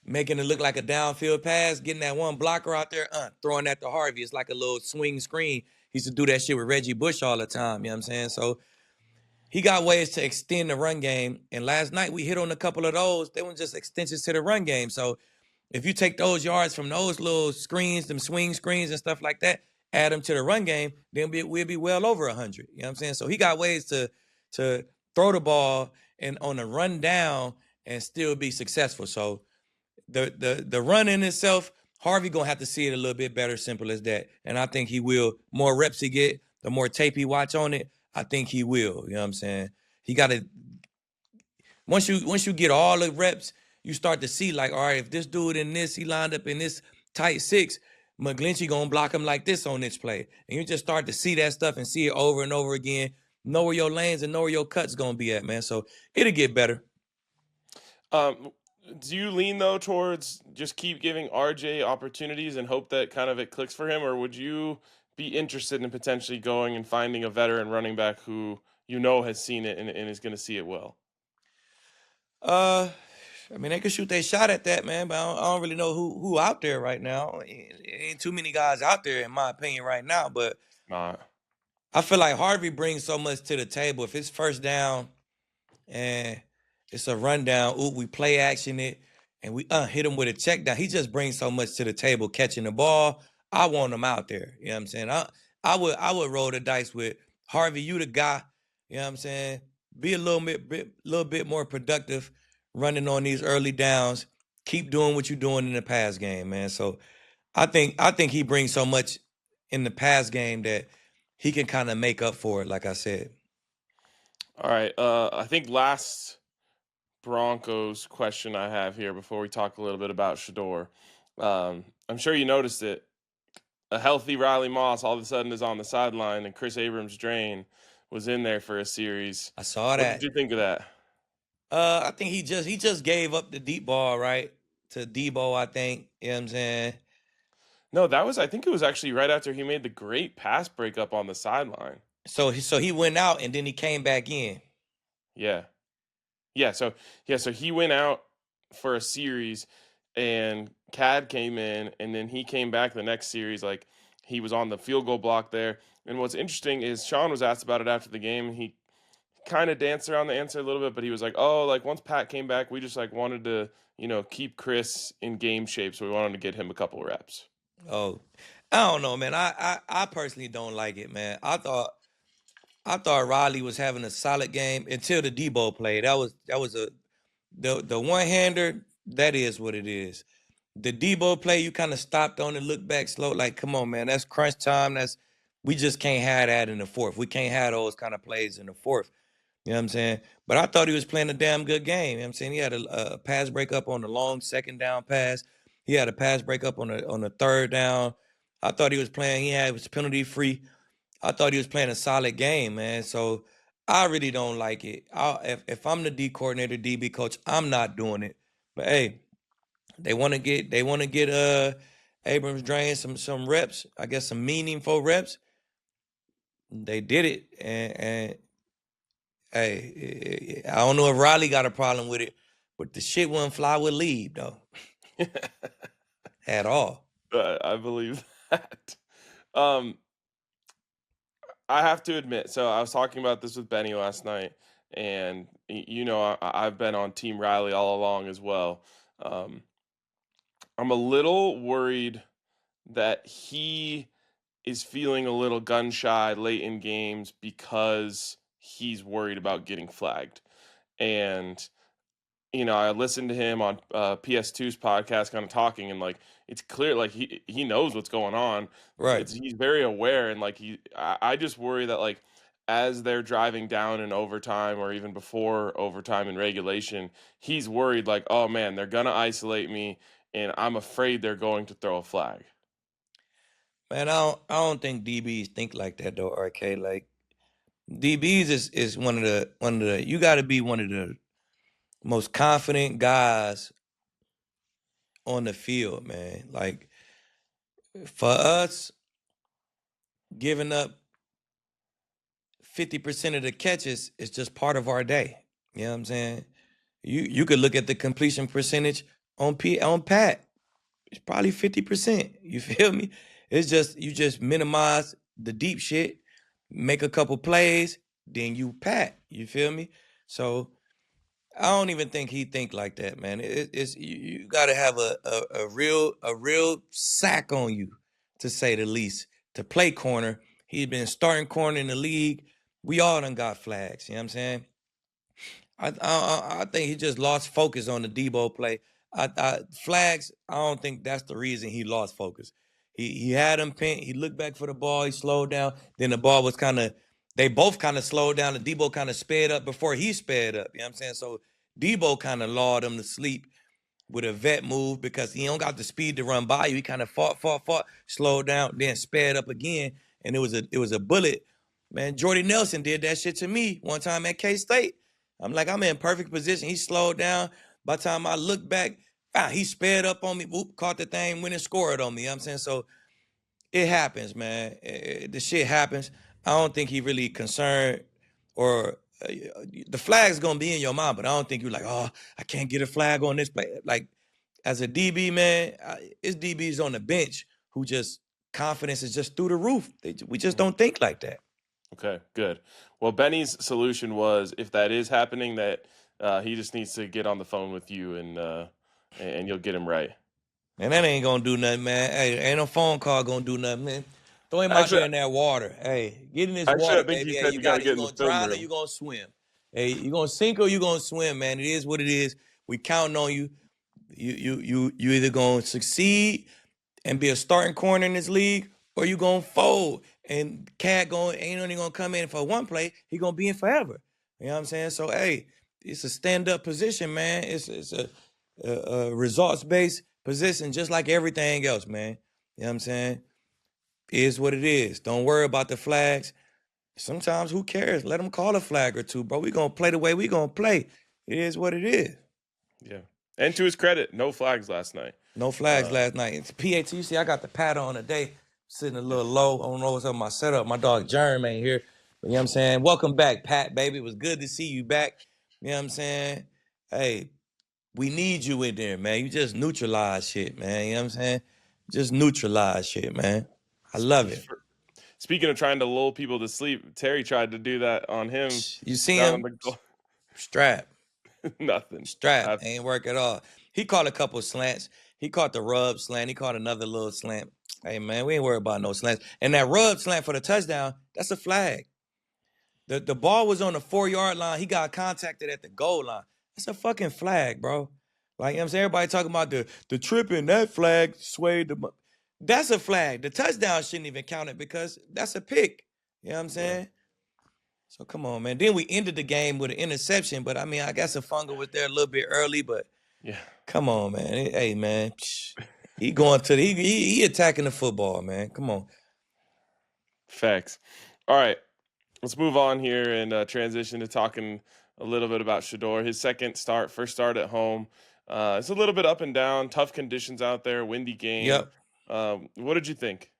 making it look like a downfield pass, getting that one blocker out there, throwing that to Harvey. It's like a little swing screen. He used to do that shit with Reggie Bush all the time. You know what I'm saying? So he got ways to extend the run game. And last night we hit on a couple of those. They were just extensions to the run game. So if you take those yards from those little screens, them swing screens and stuff like that, add them to the run game, then we'll be well over 100. You know what I'm saying? So he got ways to throw the ball and on a run down and still be successful. So the run in itself, Harvey gonna have to see it a little bit better. Simple as that. And I think he will. More reps he get, the more tape he watch on it, I think he will. You know what I'm saying? He got to once you get all the reps, you start to see like, all right, if this dude in this, he lined up in this tight six, McGlinchey gonna block him like this on this play. And you just start to see that stuff and see it over and over again. Know where your lanes and know where your cuts gonna be at, man. So it'll get better. Do you lean though towards just keep giving RJ opportunities and hope that kind of it clicks for him, or would you be interested in potentially going and finding a veteran running back who you know has seen it and is going to see it well? I mean, they could shoot their shot at that, man, but I don't really know who out there right now. Ain't too many guys out there, in my opinion, right now. But Not. I feel like Harvey brings so much to the table. If it's first down and it's a rundown, we play action it, and we hit him with a check down. He just brings so much to the table catching the ball. I want him out there. You know what I'm saying? I would roll the dice with Harvey. You the guy. You know what I'm saying? Be a little bit more productive running on these early downs. Keep doing what you're doing in the pass game, man. So I think he brings so much in the pass game that he can kind of make up for it, like I said. All right. I think last Broncos question I have here before we talk a little bit about Shedeur. I'm sure you noticed it. A healthy Riley Moss all of a sudden is on the sideline, and Chris Abrams-Drain was in there for a series. I saw What did that. you think of that? I think he just gave up the deep ball, right? To Debo, I think. You know what I'm saying? No, I think it was actually right after he made the great pass breakup on the sideline. So he went out and then he came back in. Yeah. So he went out for a series and Cad came in and then he came back the next series like he was on the field goal block there. And what's interesting is Sean was asked about it after the game and he kind of danced around the answer a little bit, but he was like, "Oh, like once Pat came back, we just like wanted to, keep Chris in game shape, so we wanted to get him a couple of reps." Oh, I don't know, man. I personally don't like it, man. I thought Riley was having a solid game until the Debo play. That was the one hander. That is what it is. The Debo play, you kind of stopped on and looked back slow. Like, come on, man, that's crunch time. We just can't have that in the fourth. We can't have those kind of plays in the fourth. You know what I'm saying? But I thought he was playing a damn good game. You know what I'm saying? He had a pass breakup on the long second down pass. He had a pass breakup on the third down. I thought he was playing. He was penalty free. I thought he was playing a solid game, man. So I really don't like it. If I'm the D coordinator, DB coach, I'm not doing it. But hey, they want to get Abrams Drain some reps. I guess some meaningful reps. They did it, and hey, I don't know if Riley got a problem with it, but the shit wouldn't fly with leave though at all. I believe that. Um, I have to admit, so I was talking about this with Benny last night, and I've been on Team Riley all along as well. Um, I'm a little worried that he is feeling a little gun shy late in games because he's worried about getting flagged. And I listened to him on PS2's podcast, kind of talking, and like it's clear, like he knows what's going on. Right. He's very aware, and like I just worry that like as they're driving down in overtime or even before overtime in regulation, he's worried like, oh man, they're gonna isolate me, and I'm afraid they're going to throw a flag. Man, I don't think DBs think like that though, RK. Like DBs is one of the you gotta be one of the most confident guys on the field, man. Like For us, giving up 50% of the catches is just part of our day. You know what I'm saying? You could look at the completion percentage on Pat. It's probably 50%. You feel me? It's just you just minimize the deep shit, make a couple plays, then you pat. You feel me? So I don't even think he think like that, man. It's you got to have a real sack on you, to say the least, to play corner. He's been starting corner in the league. We all done got flags. You know what I'm saying? I think he just lost focus on the Debo play. Flags. I don't think that's the reason he lost focus. He had him pinned. He looked back for the ball. He slowed down. Then the ball was kind of. They both kind of slowed down. And Debo kind of sped up before he sped up. You know what I'm saying? So Debo kind of lulled him to sleep with a vet move because he don't got the speed to run by you. He kind of fought, slowed down, then sped up again, and it was a bullet. Man, Jordy Nelson did that shit to me one time at K-State. I'm in perfect position. He slowed down. By the time I look back, he sped up on me, whoop, caught the thing, went and scored on me. You know what I'm saying? So it happens, man. The shit happens. I don't think he really concerned or the flag's gonna be in your mind, but I don't think you're like, oh, I can't get a flag on this play. Like as a DB, man, it's DBs on the bench who just confidence is just through the roof. We just don't think like that. Okay, good. Well, Benny's solution was if that is happening, that he just needs to get on the phone with you and you'll get him right. And that ain't gonna do nothing, man. Hey, ain't no phone call gonna do nothing, man. Throw him out Actually, there in that water. Hey, get in this actually, water, I think he baby. Hey, said you you got got to it. get You in the gonna film drown or room. you gonna swim? Hey, you gonna sink or you gonna swim, man. It is what it is. We counting on you. You either gonna succeed and be a starting corner in this league, or you gonna fold. And Cat ain't only gonna come in for one play, he gonna be in forever. You know what I'm saying? So hey, it's a stand-up position, man. It's a results-based position, just like everything else, man. You know what I'm saying? It is what it is. Don't worry about the flags. Sometimes who cares? Let them call a flag or two, bro. We gonna play the way we gonna play. It is what it is. Yeah. And to his credit, no flags last night. No flags last night. It's PAT. You see, I got the pad on today, sitting a little low. I don't know what's up with my setup. My dog Germ ain't here. But you know what I'm saying? Welcome back, Pat, baby. It was good to see you back. You know what I'm saying? Hey, we need you in there, man. You just neutralize shit, man. You know what I'm saying? Just neutralize shit, man. I love it. Speaking of trying to lull people to sleep, Terry tried to do that on him You see down on him? the goal. Strap. Nothing. Strap. Ain't work at all. He caught a couple slants. He caught the rub slant. He caught another little slant. Hey, man, we ain't worried about no slants. And that rub slant for the touchdown, that's a flag. The ball was on the 4-yard line. He got contacted at the goal line. That's a fucking flag, bro. Like, you know what I'm saying? Everybody talking about the tripping, that flag swayed the... That's a flag. The touchdown shouldn't even count it because that's a pick. You know what I'm saying? Yeah. So come on, man. Then we ended the game with an interception, but I mean, I guess a fungal was there a little bit early, but yeah, come on, man. Hey, man. He going to the he attacking the football, man. Come on. Facts. All right, let's move on here and transition to talking a little bit about Shedeur. His first start at home. It's a little bit up and down, tough conditions out there, windy game. Yep. What did you think?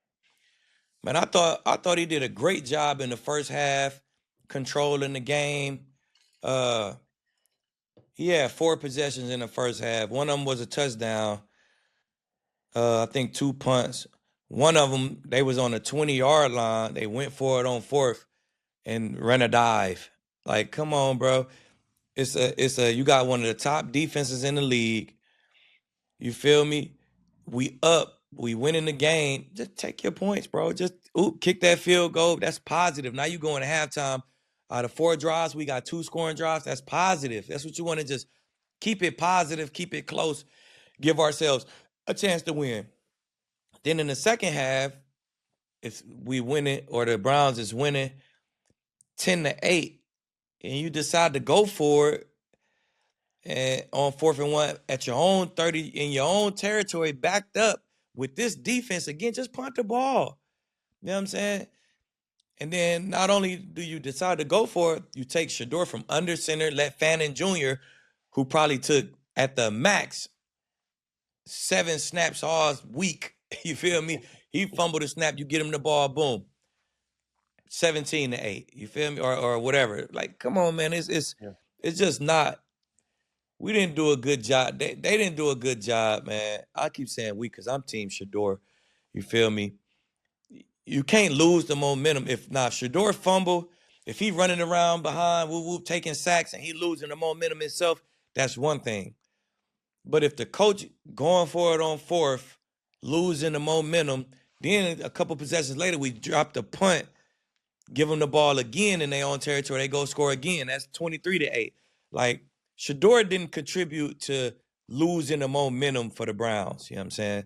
Man, I thought he did a great job in the first half, controlling the game. He had 4 possessions in the first half. One of them was a touchdown. I think 2 punts. One of them, they was on the 20-yard line. They went for it on 4th and ran a dive. Like, come on, bro. You got one of the top defenses in the league. You feel me? We up. We winning the game. Just take your points, bro. Just kick that field goal. That's positive. Now you going to halftime. Out of 4 drives, we got 2 scoring drives. That's positive. That's what you want to just keep it positive, keep it close, give ourselves a chance to win. Then in the second half, if we win it or the Browns is winning 10-8, and you decide to go for it and on 4th and 1 at your own 30 in your own territory, backed up with this defense again, just punt the ball. You know what I'm saying? And then not only do you decide to go for it, you take Shedeur from under center, let Fannin Jr., who probably took at the max 7 snaps all week. You feel me? He fumbled a snap, you get him the ball, boom, 17-8. You feel me, or whatever. Like, come on, man. Yeah. It's just not. We didn't do a good job. They didn't do a good job, man. I keep saying we because I'm Team Shedeur. You feel me? You can't lose the momentum. If not, Shedeur fumble, if he running around behind, whoop whoop, taking sacks, and he losing the momentum himself, that's one thing. But if the coach going for it on fourth, losing the momentum, then a couple possessions later we drop the punt, give them the ball again in their own territory, they go score again. That's 23-8. Like, Shedeur didn't contribute to losing the momentum for the Browns. You know what I'm saying?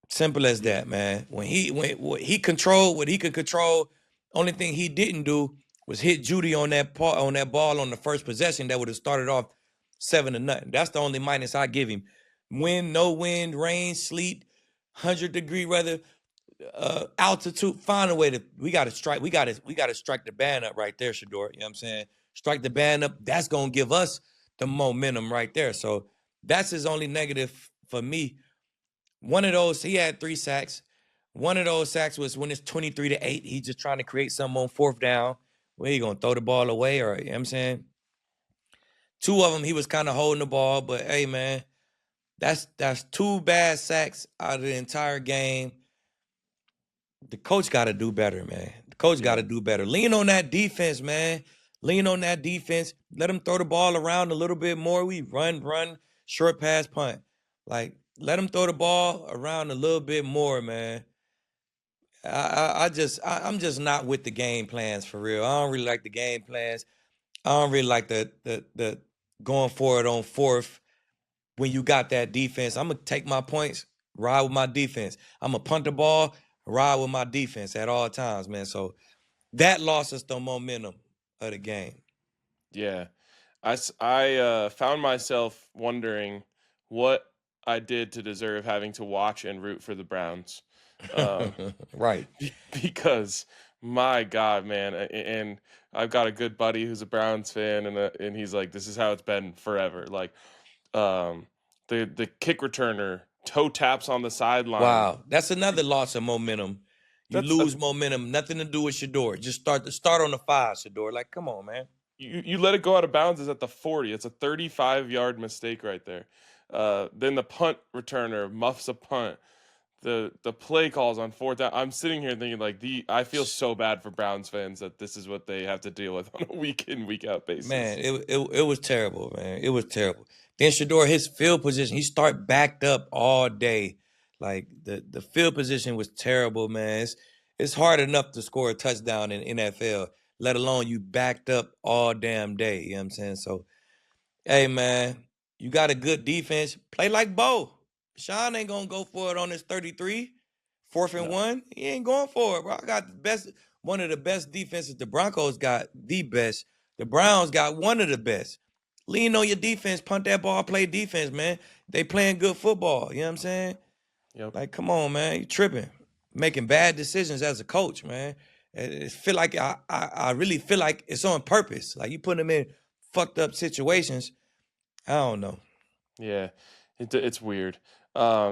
Simple as Yeah. that, man. When he controlled what he could control, only thing he didn't do was hit Judy on that ball on the first possession that would have started off 7-0. That's the only minus I give him. Wind, no wind, rain, sleet, 100-degree weather, altitude. Find a way to. We got to strike. We got to strike the band up right there, Shedeur. You know what I'm saying? Strike the band up. That's gonna give us the momentum right there. So that's his only negative for me. One of those, he had 3 sacks. One of those sacks was when it's 23-8. He's just trying to create something on fourth down. Where he gonna throw the ball away, or you know what I'm saying? 2 of them, he was kind of holding the ball, but hey, man, that's 2 bad sacks out of the entire game. The coach got to do better, man. The coach got to do better. Lean on that defense, man. Lean on that defense. Let them throw the ball around a little bit more. We run, short pass, punt. Like, let them throw the ball around a little bit more, man. I'm just not with the game plans for real. I don't really like the game plans. I don't really like the going for it on fourth when you got that defense. I'm gonna take my points, ride with my defense. I'm gonna punt the ball, ride with my defense at all times, man. So that lost us the momentum of the game. Yeah. I found myself wondering what I did to deserve having to watch and root for the Browns. Um, Right. because my God, man, and I've got a good buddy who's a Browns fan, and he's like, this is how it's been forever. Like, the kick returner toe taps on the sideline. Wow. That's another loss of momentum. You That's a lose momentum, nothing to do with Shedeur. Just start on the 5, Shedeur. Like, come on, man. you let it go out of bounds is at the 40. It's a 35-yard mistake right there. Then the punt returner muffs a punt. The play calls on fourth down. I'm sitting here thinking like I feel so bad for Browns fans that this is what they have to deal with on a week in, week out basis. Man, it was terrible, man. It was terrible. Then Shedeur, his field position, he start backed up all day. Like the field position was terrible, man. It's hard enough to score a touchdown in NFL, let alone you backed up all damn day. You know what I'm saying? So, hey, man, you got a good defense. Play like Bo. Sean ain't gonna go for it on his 33, 4th and No. 1. He ain't going for it, bro. I got one of the best defenses. The Broncos got the best. The Browns got one of the best. Lean on your defense, punt that ball, play defense, man. They playing good football. You know what I'm saying? Yep. Like, come on, man. You tripping. Making bad decisions as a coach, man. It feel like I really feel like it's on purpose. Like, you put them in fucked up situations. I don't know. Yeah, it's weird.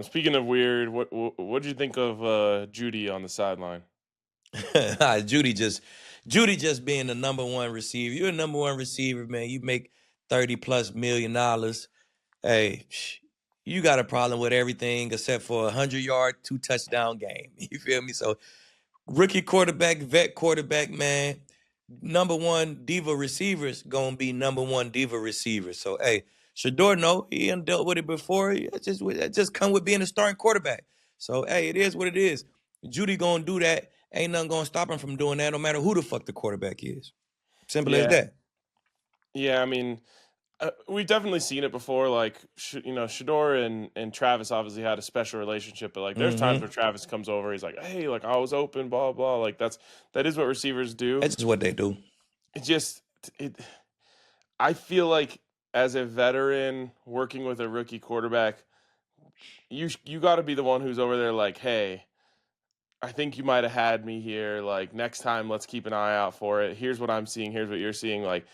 Speaking of weird, what did you think of Judy on the sideline? Judy just being the number 1 receiver. You're a number 1 receiver, man. You make $30+ million. Hey, you got a problem with everything except for 100-yard, 2-touchdown game. You feel me? So rookie quarterback, vet quarterback, man. Number 1 diva receivers gonna be number 1 diva receivers. So hey, Shedeur, no, he done dealt with it before. It just come with being a starting quarterback. So hey, it is what it is. Judy gonna do that. Ain't nothing gonna stop him from doing that, no matter who the fuck the quarterback is. Simple as Yeah, that. yeah. I mean, we've definitely seen it before. Like, Shedeur and Travis obviously had a special relationship, but like, there's times where Mm-hmm. Travis comes over, he's like, "Hey, like I was open, blah blah." Like that is what receivers do. That's just what they do. It just it. I feel like as a veteran working with a rookie quarterback, you got to be the one who's over there like, "Hey, I think you might have had me here. Like next time, let's keep an eye out for it. Here's what I'm seeing. Here's what you're seeing." Like,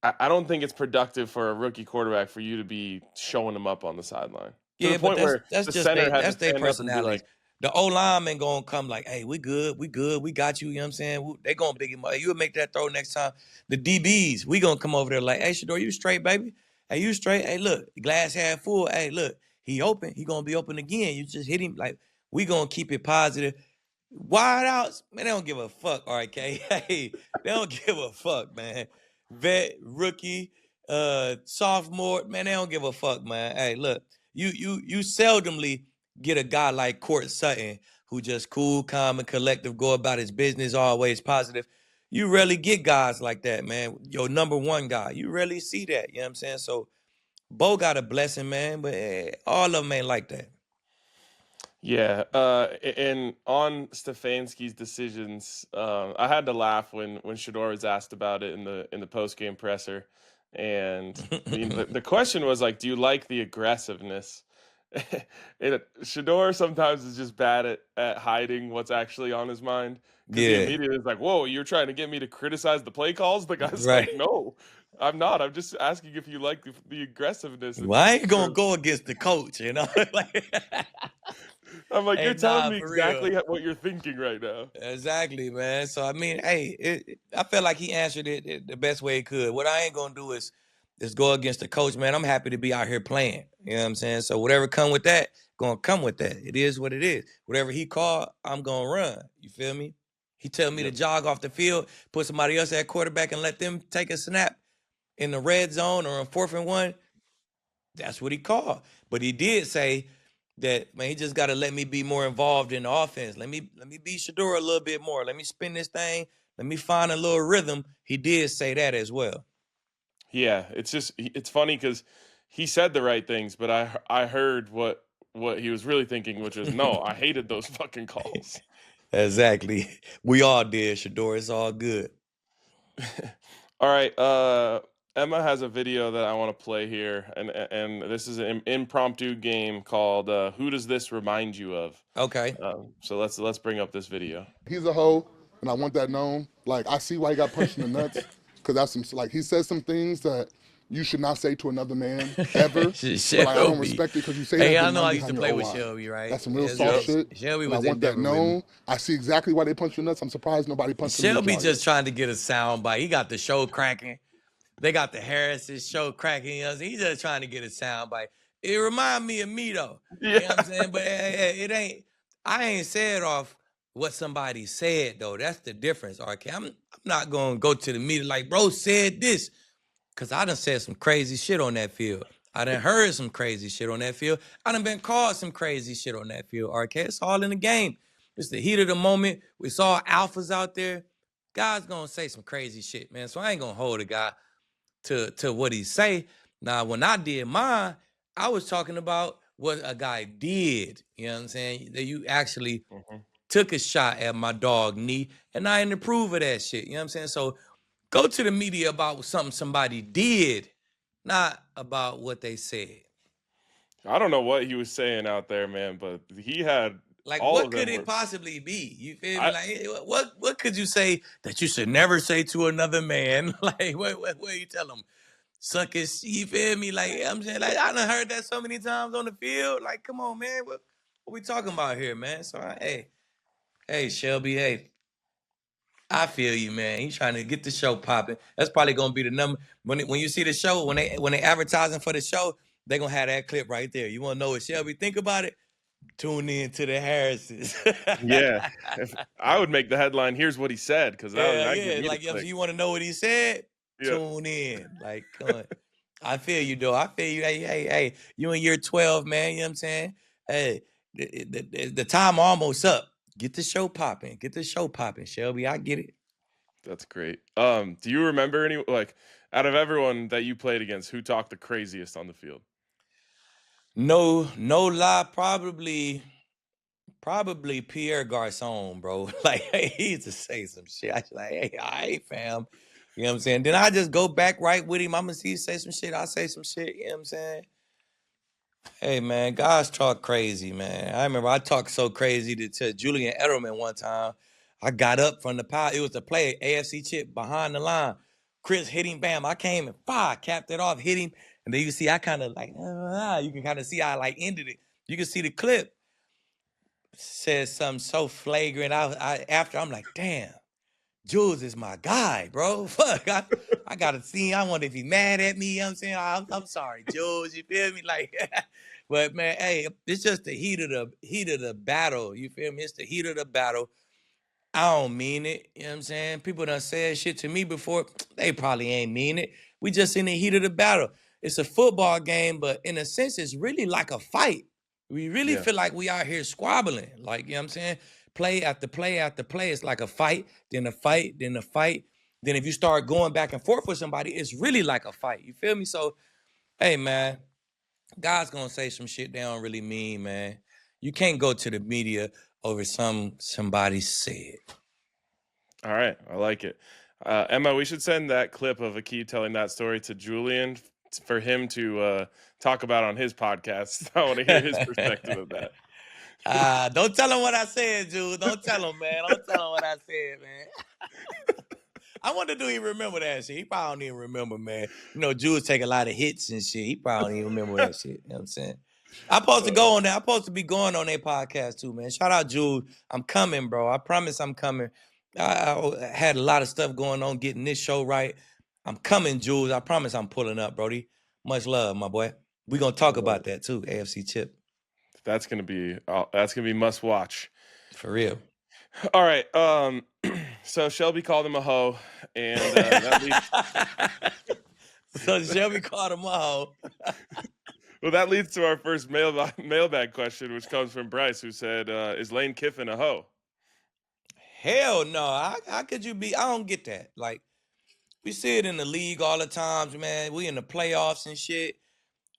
I don't think it's productive for a rookie quarterback for you to be showing them up on the sideline to the Yeah, but point that's where that's the just center had to that's their stand up and be like, personalities. The O-lineman gonna come like, hey, we good, we got you, you know what I'm saying? They gonna big him up. Hey, you'll make that throw next time. The DBs, we gonna come over there like, hey, Shedeur, you straight, baby? Hey, you straight? Hey, look, glass half full. Hey, look, he open. He gonna be open again. You just hit him. Like, we gonna keep it positive. Wide outs, man, they don't give a fuck, RK. Hey, they don't give a fuck, man. Vet, rookie, sophomore, man, they don't give a fuck, man. Hey, look, you seldomly get a guy like Court Sutton who just cool, calm, and collective, go about his business, always positive. You rarely get guys like that, man. Your number one guy. You rarely see that. You know what I'm saying? So Bo got a blessing, man, but all of them ain't like that. Yeah, and on Stefanski's decisions, I had to laugh when Shedeur was asked about it in the post game presser, and the question was like, "Do you like the aggressiveness?" Shedeur sometimes is just bad at hiding what's actually on his mind because he Yeah, immediately is like, "Whoa, you're trying to get me to criticize the play calls?" The guy's right. like, "No, I'm not. I'm just asking if you like the aggressiveness." Well, I ain't gonna go against the coach, you know. Like, I'm like, hey, you're telling nah, me for real. exactly what you're thinking right now. Exactly, man. So I mean, hey, I felt like he answered it the best way he could. What I ain't gonna do is go against the coach, man. I'm happy to be out here playing. You know what I'm saying? So whatever come with that, gonna come with that. It is what it is. Whatever he called, I'm gonna run. You feel me? He tell me to Yep. jog off the field, put somebody else at quarterback, and let them take a snap in the red zone or in 4th and 1. That's what he called. But he did say that, man, he just got to let me be more involved in the offense. Let me be Shedeur a little bit more. Let me spin this thing. Let me find a little rhythm. He did say that as well. Yeah, it's funny because he said the right things, but I heard what he was really thinking, which was no, I hated those fucking calls. Exactly. We all did, Shedeur. It's all good. All right, Emma has a video that I want to play here, and this is an impromptu game called "Who Does This Remind You of?" Okay. So let's bring up this video. He's a hoe, and I want that known. Like, I see why he got punched in the nuts, because that's some, like, he says some things that you should not say to another man ever. But like, I don't Shelby. respect it because you say Hey, that I then know run I used to behind your play O with line. Shelby, right? That's some real Yes, soft Yep. shit. Shelby And I was in want that Denver with me. known. I see exactly why they punched your nuts. I'm surprised nobody punched him in the Shelby jaw just yet. trying to get a sound bite. He got the show cracking. They got the Harris's show cracking. You know, he's just trying to get a sound bite. It remind me of me though. You know what I'm Yeah. saying? But hey, it ain't. I ain't said off what somebody said though. That's the difference, RK. I'm not gonna go to the media like, bro said this, cause I done said some crazy shit on that field. I done heard some crazy shit on that field. I done been called some crazy shit on that field, RK. It's all in the game. It's the heat of the moment. We saw alphas out there. Guys gonna say some crazy shit, man. So I ain't gonna hold a guy to what he say. Now, when I did mine, I was talking about what a guy did. You know what I'm saying? That you actually Mhm. took a shot at my dog knee, and I didn't approve of that shit. You know what I'm saying? So go to the media about something somebody did, not about what they said. I don't know what he was saying out there, man, but he had Like, all what of could them it were. possibly be? You feel me? I Like, what could you say that you should never say to another man? Like, what you tell him? Suck his, you feel me? Like, I'm saying, like, I done heard that so many times on the field. Like, come on, man. What we talking about here, man? So, hey, Shelby, hey, I feel you, man. He trying to get the show popping. That's probably gonna be the number when you see the show, when they advertising for the show, they gonna have that clip right there. You wanna know what Shelby think about it? Tune in to the Harrises. Yeah, if I would make the headline, "Here's what he said," because Yeah, that give yeah. me the Like if click. you want to know what he said, Yeah, tune in. Like, come on. I feel you, though. I feel you. Hey. You in year 12, man. You know what I'm saying? Hey, the time almost up. Get the show popping. Get the show popping, Shelby. I get it. that's great. Do you remember any like out of everyone that you played against, who talked the craziest on the field? No lie, probably Pierre Garcon, bro. Like, hey, he used to say some shit. I was like, hey, all right, fam. You know what I'm saying? Then I just go back right with him. I'm gonna see you say some shit. I say some shit. You know what I'm saying? Hey man, guys talk crazy, man. I remember I talked so crazy to Julian Edelman one time. I got up from the pile. It was the play, AFC chip behind the line. Chris hit him, bam. I came and capped it off, hit him. And then you see I kind of like, you can kind of see how I like ended it. You can see the clip. said something so flagrant. After I'm like, damn, Jules is my guy, bro. Fuck, I got to see. I wonder if he mad at me. You know what I'm saying? I'm sorry, Jules. You feel me? Like, but man, hey, it's just the heat of the battle. You feel me? It's the heat of the battle. I don't mean it. You know what I'm saying? People done said shit to me before. They probably ain't mean it. We just in the heat of the battle. It's a football game, but in a sense, it's really like a fight. We really feel like we out here squabbling. Like, you know what I'm saying? Play after play after play. It's like a fight, then a fight, then a fight. Then if you start going back and forth with somebody, it's really like a fight. You feel me? So, hey, man, God's gonna say some shit they don't really mean, man. You can't go to the media over somebody said. All right, I like it. Emma, we should send that clip of Aqib telling that story to Julian for him to talk about on his podcast. I want to hear his perspective of that. Don't tell him what I said, Jules. Don't tell him, man. Don't tell him what I said, man. I wonder, do he remember that shit? He probably don't even remember, man. You know, Jules take a lot of hits and shit. He probably don't even remember that shit. You know what I'm saying? I'm supposed to go on there. I'm supposed to be going on their podcast too, man. Shout out, Jules. I'm coming, bro. I promise I'm coming. I had a lot of stuff going on getting this show right. I'm coming, Jules. I promise I'm pulling up, Brody. Much love, my boy. We're going to talk about that too, AFC Chip. That's gonna be must watch. For real. All right. So Shelby called him a hoe, and that leads. So Shelby called him a hoe. Well, that leads to our first mailbag question, which comes from Bryce, who said, "Is Lane Kiffin a hoe?" Hell no. How could you be? I don't get that. Like, we see it in the league all the times, man. We in the playoffs and shit.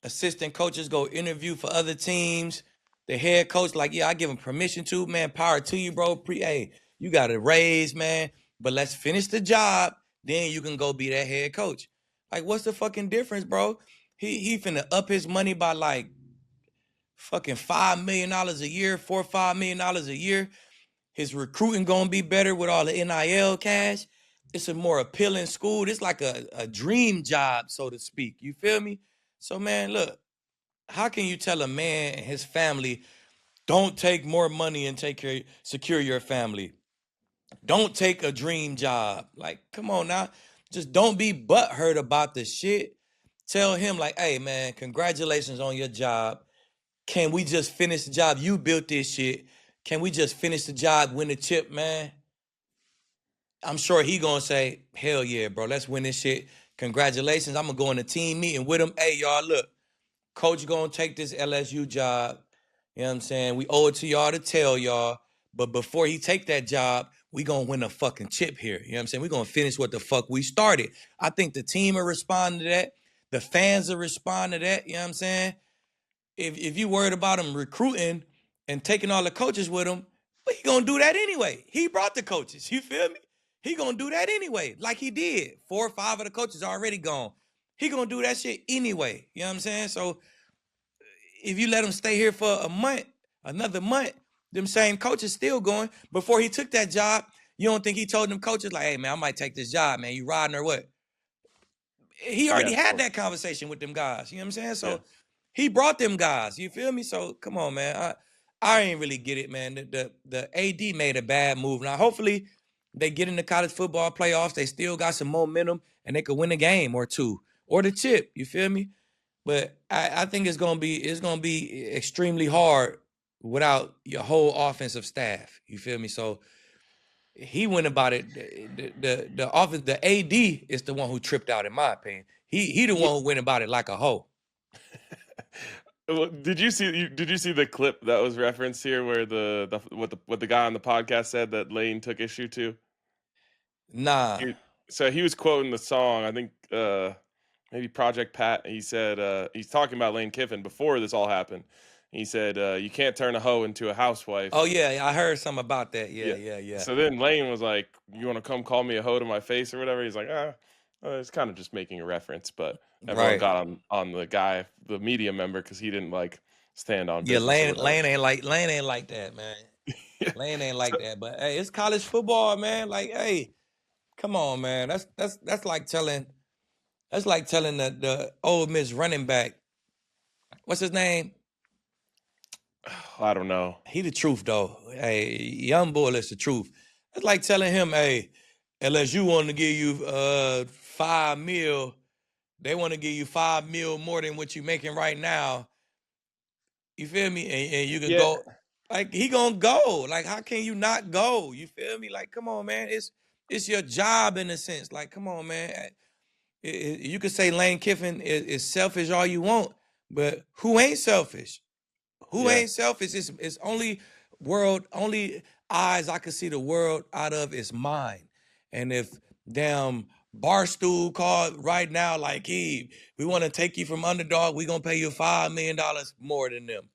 Assistant coaches go interview for other teams. The head coach, like, yeah, I give him permission to, man. Power to you, bro. Hey, you got a raise, man. But let's finish the job. Then you can go be that head coach. Like, what's the fucking difference, bro? He finna up his money by like fucking $5 million a year, $4 or $5 million a year. His recruiting gonna be better with all the NIL cash. It's a more appealing school. It's like a dream job, so to speak. You feel me? So, man, look, how can you tell a man and his family, don't take more money and secure your family? Don't take a dream job. Like, come on now. Just don't be butthurt about the shit. Tell him, like, hey, man, congratulations on your job. Can we just finish the job? You built this shit. Can we just finish the job, win the chip, man? I'm sure he gonna say, hell yeah, bro, let's win this shit. Congratulations. I'm gonna go in a team meeting with him. Hey, y'all, look, coach gonna take this LSU job. You know what I'm saying? We owe it to y'all to tell y'all. But before he take that job, we gonna win a fucking chip here. You know what I'm saying? We gonna finish what the fuck we started. I think the team will respond to that. The fans will respond to that. You know what I'm saying? If you worried about him recruiting and taking all the coaches with him, but he gonna do that anyway. He brought the coaches. You feel me? He gonna do that anyway, like he did. 4 or 5 of the coaches already gone. He gonna do that shit anyway. You know what I'm saying? So if you let him stay here for a month, another month, them same coaches still going. Before he took that job, you don't think he told them coaches, like, hey, man, I might take this job, man. You riding or what? He already had that conversation with them guys. You know what I'm saying? So he brought them guys. You feel me? So come on, man. I ain't really get it, man. The AD made a bad move. Now, hopefully, they get in the college football playoffs. They still got some momentum, and they could win a game or two or the chip. You feel me? But I think it's gonna be extremely hard without your whole offensive staff. You feel me? So he went about it. The offense, the AD is the one who tripped out, in my opinion. He the one who went about it like a hoe. Well, did you see the clip that was referenced here where what the guy on the podcast said that Lane took issue to? Nah. So he was quoting the song, I think maybe Project Pat. He said he's talking about Lane Kiffin before this all happened. He said, you can't turn a hoe into a housewife. Oh, yeah, I heard something about that. Yeah. So then Lane was like, you want to come call me a hoe to my face or whatever? He's like, it's kind of just making a reference. But everyone got on the guy, the media member, because he didn't like stand on business. Yeah, Lane ain't like that, man. Lane ain't like that. But, hey, it's college football, man. Like, hey, come on, man. That's like telling the Ole Miss running back, what's his name? I don't know. He the truth though. Hey, young bull is the truth. It's like telling him, hey, unless you want to give you $5 million, they want to give you $5 million more than what you making right now. You feel me? And you can Yeah. go. Like he gonna go. Like how can you not go? You feel me? Like come on, man. It's your job in a sense. Like come on, man. You could say Lane Kiffin is selfish all you want, but who ain't selfish? Who Yeah. ain't selfish? It's only eyes I could see the world out of is mine. And if damn Barstool called right now, like, hey, we want to take you from underdog, we gonna pay you $5 million more than them.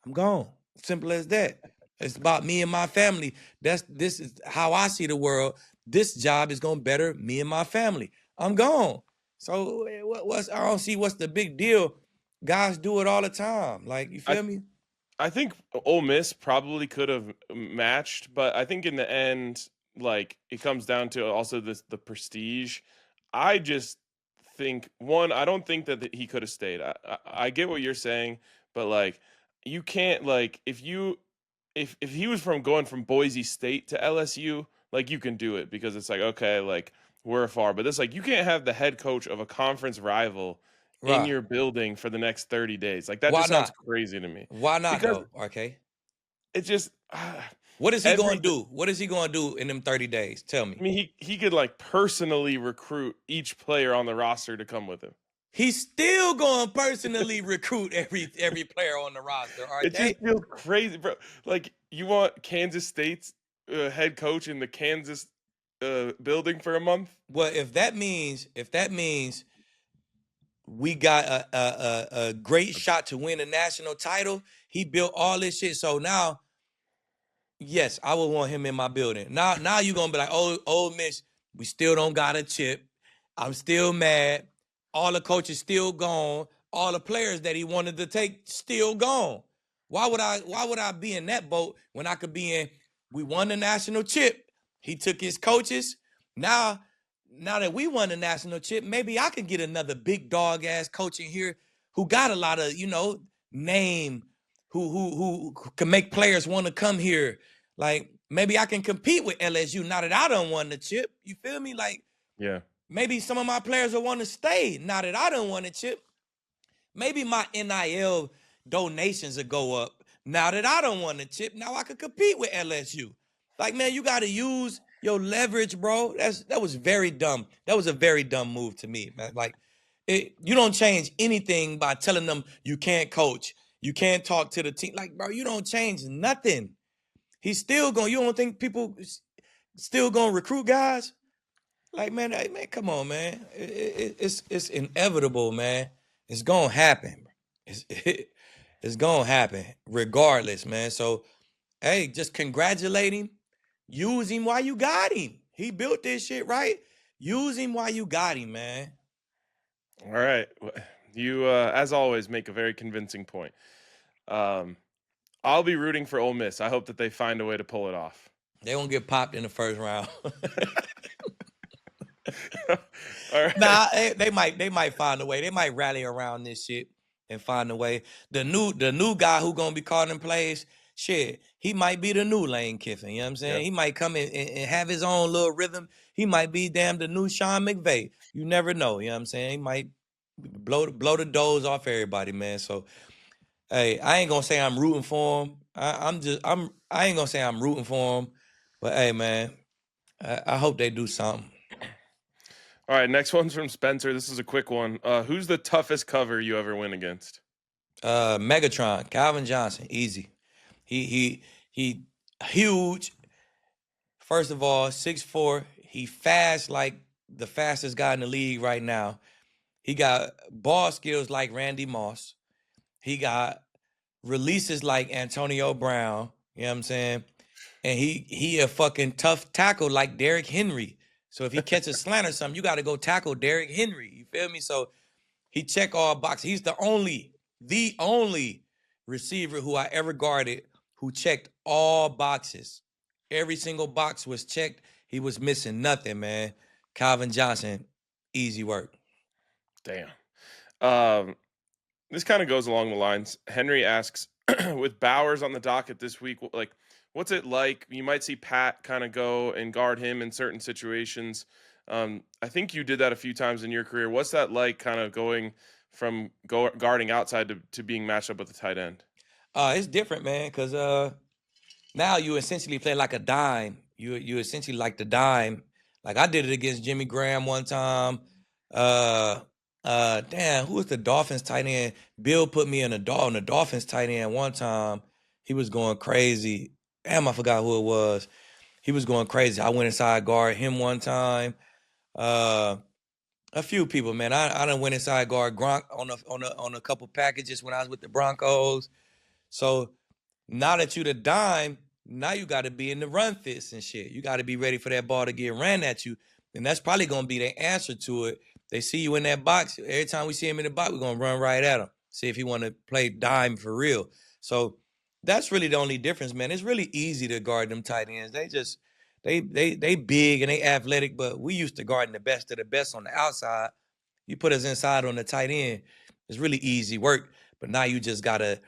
I'm gone. Simple as that. It's about me and my family. This is how I see the world. This job is gonna better me and my family. I'm gone. So what's I don't see what's the big deal. Guys do it all the time. Like you feel me? I think Ole Miss probably could have matched, but I think in the end, like it comes down to also the prestige. I just think I don't think that he could have stayed. I get what you're saying, but like you can't like if he was going from Boise State to LSU, like you can do it because it's like okay, like we're afar, but it's like you can't have the head coach of a conference rival in Right. your building for the next 30 days. Like that Why just sounds not? crazy to me. Why not Because though? Okay. it just What is he gonna every do? What is he gonna do in them 30 days? Tell me. I mean he could like personally recruit each player on the roster to come with him. He's still gonna personally recruit every player on the roster. It just Okay. feels crazy, bro. Like you want Kansas State's head coach in the Kansas building for a month? Well, if that means we got a great shot to win a national title, he built all this shit. So now, yes, I would want him in my building. Now you're gonna be like, oh, Ole Miss, we still don't got a chip. I'm still mad. All the coaches still gone. All the players that he wanted to take still gone. Why would I be in that boat when I could be in we won the national chip? He took his coaches. Now that we won the national chip, maybe I can get another big dog ass coach in here who got a lot of, name, who can make players want to come here. Like maybe I can compete with LSU now that I done won the chip. You feel me? Like Yeah. maybe some of my players will want to stay now that I done won the chip. Maybe my NIL donations will go up now that I done won the chip. Now I could compete with LSU. Like, man, you got to use your leverage, bro. That was very dumb. That was a very dumb move to me, man. Like, you don't change anything by telling them you can't coach, you can't talk to the team. Like, bro, you don't change nothing. He's still going. You don't think people still going to recruit guys? Like, man, hey, man, come on, man. It's inevitable, man. It's gonna happen. It's gonna happen regardless, man. So, hey, just congratulate him. Use him while you got him. He built this shit, right? Use him while you got him, man. All right. You as always make a very convincing point. I'll be rooting for Ole Miss. I hope that they find a way to pull it off. They won't get popped in the first round. All right. Nah, they might find a way. They might rally around this shit and find a way. The new guy who gonna be calling plays, shit, he might be the new Lane Kiffin. You know what I'm saying? Yeah. He might come in and have his own little rhythm. He might be damn the new Sean McVay. You never know. You know what I'm saying? He might blow the doors off everybody, man. So, hey, I ain't gonna say I'm rooting for him. I ain't gonna say I'm rooting for him, but hey, man, I hope they do something. All right, next one's from Spencer. This is a quick one. Who's the toughest cover you ever win against? Megatron, Calvin Johnson, easy. He huge. First of all, 6'4". He fast like the fastest guy in the league right now. He got ball skills like Randy Moss. He got releases like Antonio Brown. You know what I'm saying? And he a fucking tough tackle like Derrick Henry. So if he catches a slant or something, you got to go tackle Derrick Henry. You feel me? So he check all boxes. He's the only receiver who I ever guarded who checked all boxes. Every single box was checked. He was missing nothing, man. Calvin Johnson, easy work. Damn. This kind of goes along the lines. Henry asks, with Bowers on the docket this week, like, what's it like? You might see Pat kind of go and guard him in certain situations. I think you did that a few times in your career. What's that like, kind of going from guarding outside to being matched up with the tight end? It's different, man, because now you essentially play like a dime. You essentially like the dime. Like I did it against Jimmy Graham one time. Damn, who was the Dolphins tight end? Bill put me in the Dolphins tight end one time. He was going crazy. Damn, I forgot who it was. He was going crazy. I went inside guard him one time. A few people, man. I done went inside guard Gronk on a couple packages when I was with the Broncos. So now that you the dime, now you got to be in the run fits and shit. You got to be ready for that ball to get ran at you. And that's probably going to be the answer to it. They see you in that box. Every time we see him in the box, we're going to run right at him. See if he want to play dime for real. So that's really the only difference, man. It's really easy to guard them tight ends. They big and they athletic, but we used to guarding the best of the best on the outside. You put us inside on the tight end, it's really easy work. But now you just gotta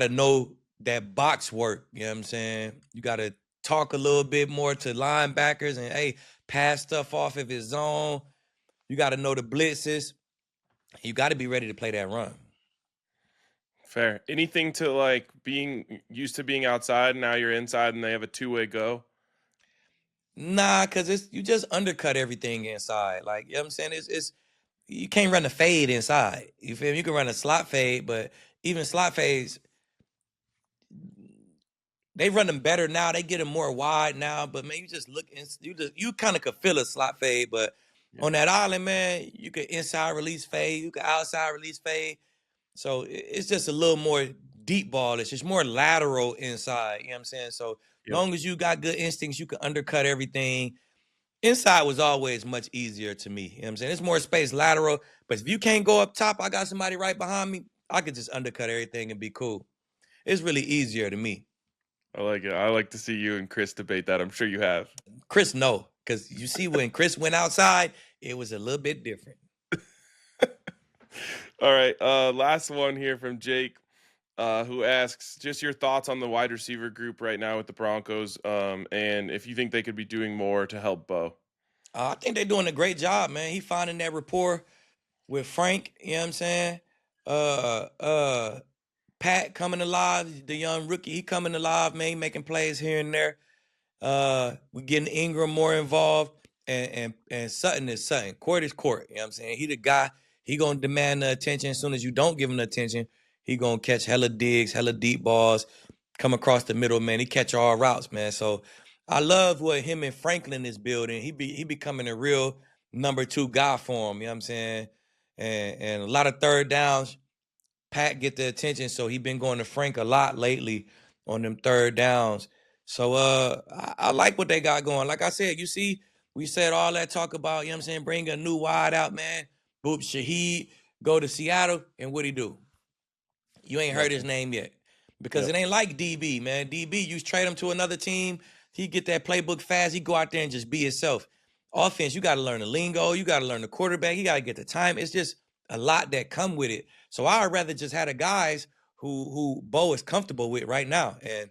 know that box work. You know what I'm saying? You gotta talk a little bit more to linebackers and hey, pass stuff off if it's zone. You gotta know the blitzes. You gotta be ready to play that run. Fair. Anything to like being used to being outside, now you're inside and they have a two-way go? Nah, cause you just undercut everything inside. Like, you know what I'm saying? It's you can't run a fade inside. You feel me? You can run a slot fade, but even slot fades, they run them better now. They get them more wide now. But man, you just look you kind of could feel a slot fade, but on that island, man, you could inside release fade, you could outside release fade. So it's just a little more deep ball. It's just more lateral inside. You know what I'm saying? So long as you got good instincts, you can undercut everything. Inside was always much easier to me. You know what I'm saying? It's more space lateral. But if you can't go up top, I got somebody right behind me, I could just undercut everything and be cool. It's really easier to me. I like it. I like to see you and Chris debate that. I'm sure you have. Chris, no. Because you see when Chris went outside, it was a little bit different. All right. Last one here from Jake, who asks just your thoughts on the wide receiver group right now with the Broncos, and if you think they could be doing more to help Bo. I think they're doing a great job, man. He finding that rapport with Frank, you know what I'm saying? Pat coming alive, the young rookie, he coming alive, man. He making plays here and there. We getting Ingram more involved, and Sutton is Sutton. Court is Court, you know what I'm saying? He the guy. He gonna demand the attention. As soon as you don't give him the attention, he gonna catch hella digs, hella deep balls, come across the middle, man. He catch all routes, man. So I love what him and Franklin is building. He becoming a real number 2 guy for him, you know what I'm saying? And a lot of third downs, Pat get the attention, so he been going to Frank a lot lately on them third downs. So I like what they got going. Like I said, you see, we said all that talk about, you know what I'm saying, bring a new wide out, man. Boop, Shaheed go to Seattle, and what'd he do? You ain't heard his name yet. Because it ain't like DB, man. DB, you trade him to another team, he get that playbook fast, he go out there and just be himself. Offense, you got to learn the lingo, you got to learn the quarterback, you got to get the time. It's just a lot that come with it. So I'd rather just have the guys who Bo is comfortable with right now. And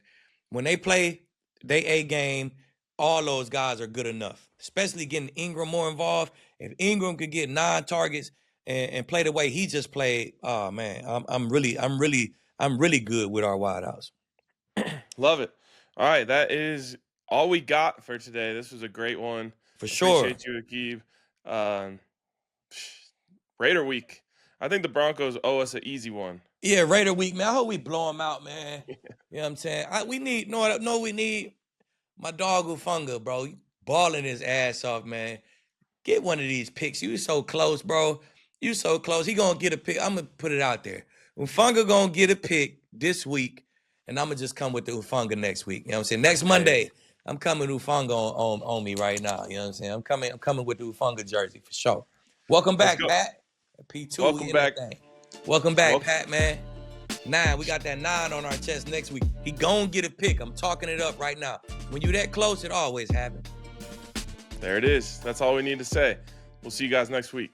when they play they A game, all those guys are good enough. Especially getting Ingram more involved. If Ingram could get 9 targets and play the way he just played, oh man, I'm really good with our wideouts. Love it. All right, that is all we got for today. This was a great one. For sure. Appreciate you, Aqib. Raider week. I think the Broncos owe us an easy one. Yeah, Raider week, man. I hope we blow them out, man. You know what I'm saying? We need my dog Ufunga, bro. Balling his ass off, man. Get one of these picks. You so close, bro. You so close. He gonna get a pick. I'm gonna put it out there. Ufunga gonna get a pick this week, and I'm gonna just come with the Ufunga next week. You know what I'm saying? Next Monday, I'm coming Ufunga on me right now. You know what I'm saying? I'm coming with the Ufunga jersey for sure. Welcome back, Pat. P2. Welcome back. Welcome back, Pat, man. 9. We got that 9 on our chest next week. He gonna get a pick. I'm talking it up right now. When you that close, it always happens. There it is. That's all we need to say. We'll see you guys next week.